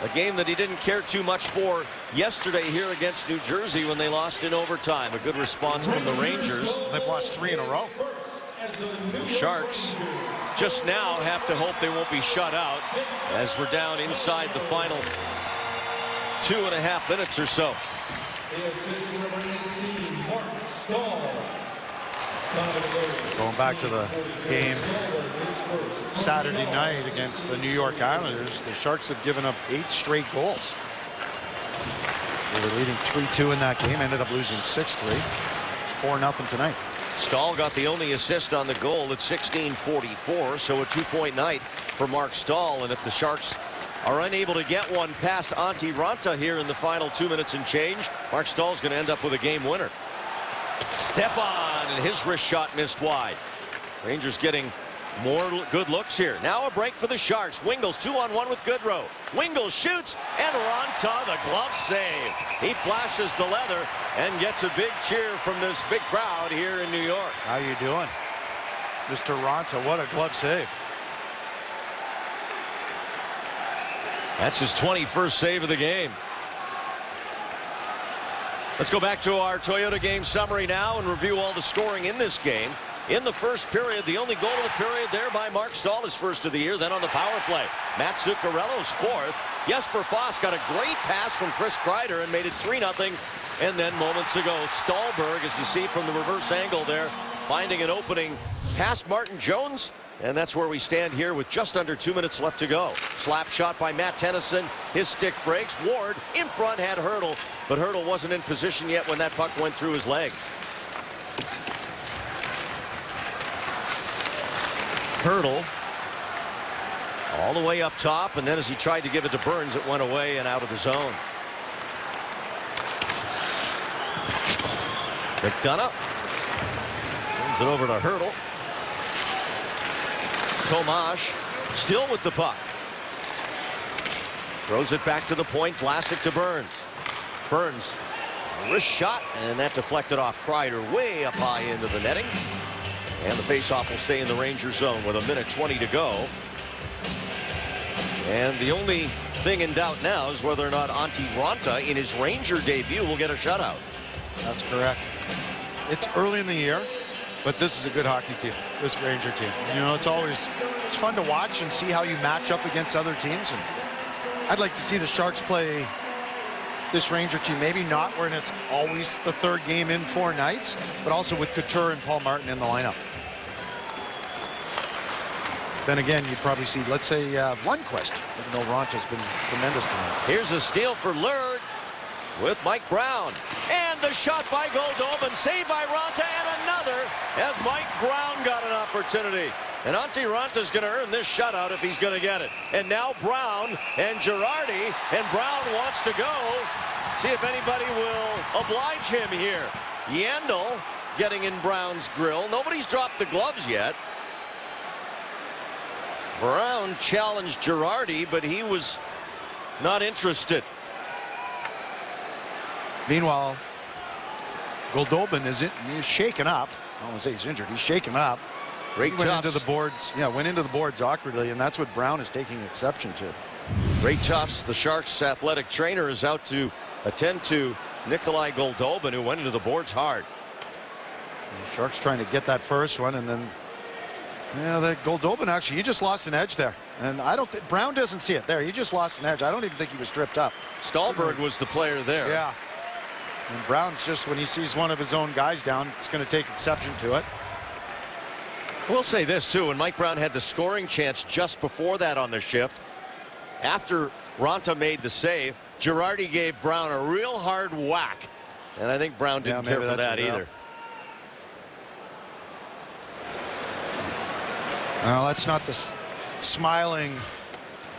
a game that he didn't care too much for yesterday here against New Jersey when they lost in overtime. A good response from the Rangers. They've lost 3 in a row. The Sharks just now have to hope they won't be shut out as we're down inside the final 2.5 minutes or so. Going back to the game Saturday night against the New York Islanders, the Sharks have given up 8 straight goals. They were leading 3-2 in that game, ended up losing 6-3. 4-0 tonight. Stahl got the only assist on the goal at 16:44, so a 2-point night for Mark Stahl. And if the Sharks are unable to get one past Antti Raanta here in the final 2 minutes and change, Mark Stahl's going to end up with a game winner. Step on, and his wrist shot missed wide. Rangers getting more good looks here. Now a break for the Sharks. Wingels 2-on-1 with Goodrow. Wingels shoots, and Raanta, the glove save. He flashes the leather and gets a big cheer from this big crowd here in New York. How you doing, Mr. Raanta? What a glove save. That's his 21st save of the game. Let's go back to our Toyota game summary now and review all the scoring in this game. In the first period, the only goal of the period there by Mark Stahl, his first of the year. Then on the power play, Matt Zuccarello's 4th. Jesper Fast got a great pass from Chris Kreider and made it 3-0. And then moments ago, Stahlberg, as you see from the reverse angle there, finding an opening past Martin Jones. And that's where we stand here with just under 2 minutes left to go. Slap shot by Matt Tennyson. His stick breaks. Ward in front had Hurdle, but Hurdle wasn't in position yet when that puck went through his leg. Hurdle all the way up top, and then as he tried to give it to Burns, it went away and out of the zone. McDonough turns it over to Hurdle. Tomash still with the puck. Throws it back to the point. Vlasic to Burns. Burns, wrist shot, and that deflected off Kreider way up high into the netting. And the faceoff will stay in the Ranger zone with 1:20 to go. And the only thing in doubt now is whether or not Antti Raanta in his Ranger debut will get a shutout. That's correct. It's early in the year, but this is a good hockey team, this Ranger team. You know, it's fun to watch and see how you match up against other teams. And I'd like to see the Sharks play this Ranger team, maybe not when it's always the 3rd game in 4 nights, but also with Couture and Paul Martin in the lineup. Then again, you'd probably see, let's say, Lundqvist, even though Ronta's been tremendous tonight. Here's a steal for Lurg with Mike Brown. And the shot by Goldobin, saved by Raanta, and another as Mike Brown got an opportunity. And Antti Raanta's going to earn this shutout if he's going to get it. And now Brown and Girardi, and Brown wants to go. See if anybody will oblige him here. Yandel getting in Brown's grill. Nobody's dropped the gloves yet. Brown challenged Girardi, but he was not interested. Meanwhile, Goldobin is shaken up. I don't want to say he's injured. He's shaken up. Great went Tufts. into the boards. Yeah, went into the boards awkwardly, and that's what Brown is taking exception to. Ray Tufts, the Sharks' athletic trainer, is out to attend to Nikolai Goldobin, who went into the boards hard. And the Sharks trying to get that first one, and then, yeah, that Goldobin actually, he just lost an edge there. And I don't think Brown doesn't see it there. He just lost an edge. I don't even think he was tripped up. Stallberg was the player there. Yeah. And Brown's just, when he sees one of his own guys down, it's going to take exception to it. We'll say this too, when Mike Brown had the scoring chance just before that on the shift, after Ronta made the save, Girardi gave Brown a real hard whack. And I think Brown didn't care for that either. Well, that's not the smiling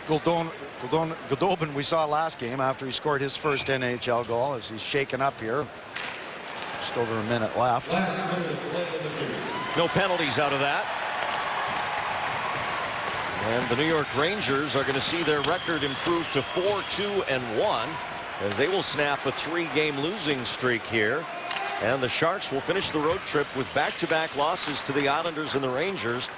Goldobin we saw last game after he scored his first NHL goal, as he's shaken up here. Just over a minute left. No penalties out of that. And the New York Rangers are going to see their record improve to 4-2-1 as they will snap a 3-game losing streak here. And the Sharks will finish the road trip with back-to-back losses to the Islanders and the Rangers.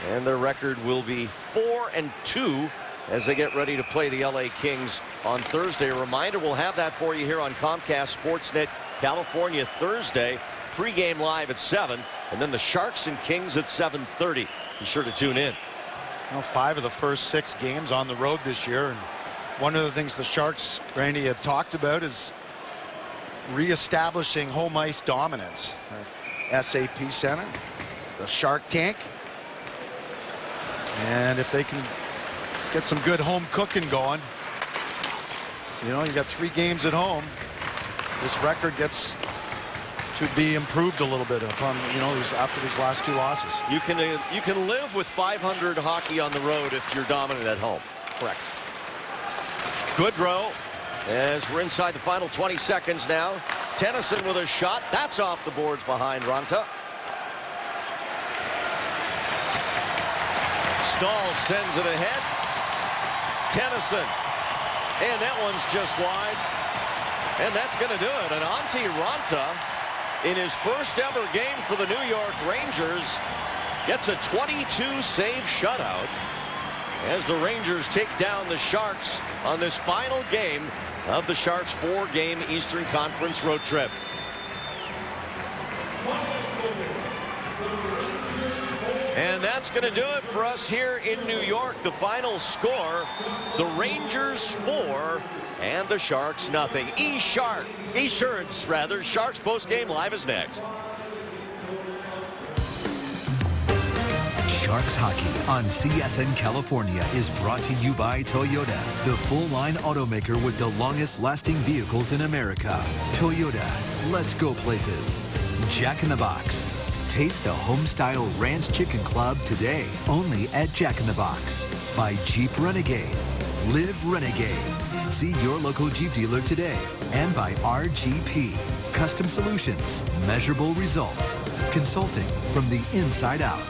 And their record will be 4-2 as they get ready to play the LA Kings on Thursday. A reminder, we'll have that for you here on Comcast Sportsnet California Thursday. Pre-game live at 7, and then the Sharks and Kings at 7:30. Be sure to tune in. Well, 5 of the first 6 games on the road this year. And one of the things the Sharks, Randy, had talked about is reestablishing home ice dominance. SAP Center, the Shark Tank. And if they can get some good home cooking going, you know, you got 3 games at home. This record gets to be improved a little bit upon, you know, after these last 2 losses. You can live with 500 hockey on the road if you're dominant at home. Correct. Goodrow, as we're inside the final 20 seconds now. Tennyson with a shot. That's off the boards behind Ronta. Stahl sends it ahead. Tennyson. And that one's just wide. And that's going to do it. And Antti Ronta, in his first ever game for the New York Rangers, gets a 22-save shutout as the Rangers take down the Sharks on this final game of the Sharks' 4-game Eastern Conference road trip. And that's going to do it for us here in New York. The final score, the Rangers 4 and the Sharks nothing. Esurance, Sharks postgame live is next. Sharks Hockey on CSN California is brought to you by Toyota, the full-line automaker with the longest-lasting vehicles in America. Toyota, let's go places. Jack in the Box. Taste the home-style Ranch Chicken Club today, only at Jack in the Box. By Jeep Renegade. Live Renegade. See your local Jeep dealer today. And by RGP. Custom solutions, measurable results. Consulting from the inside out.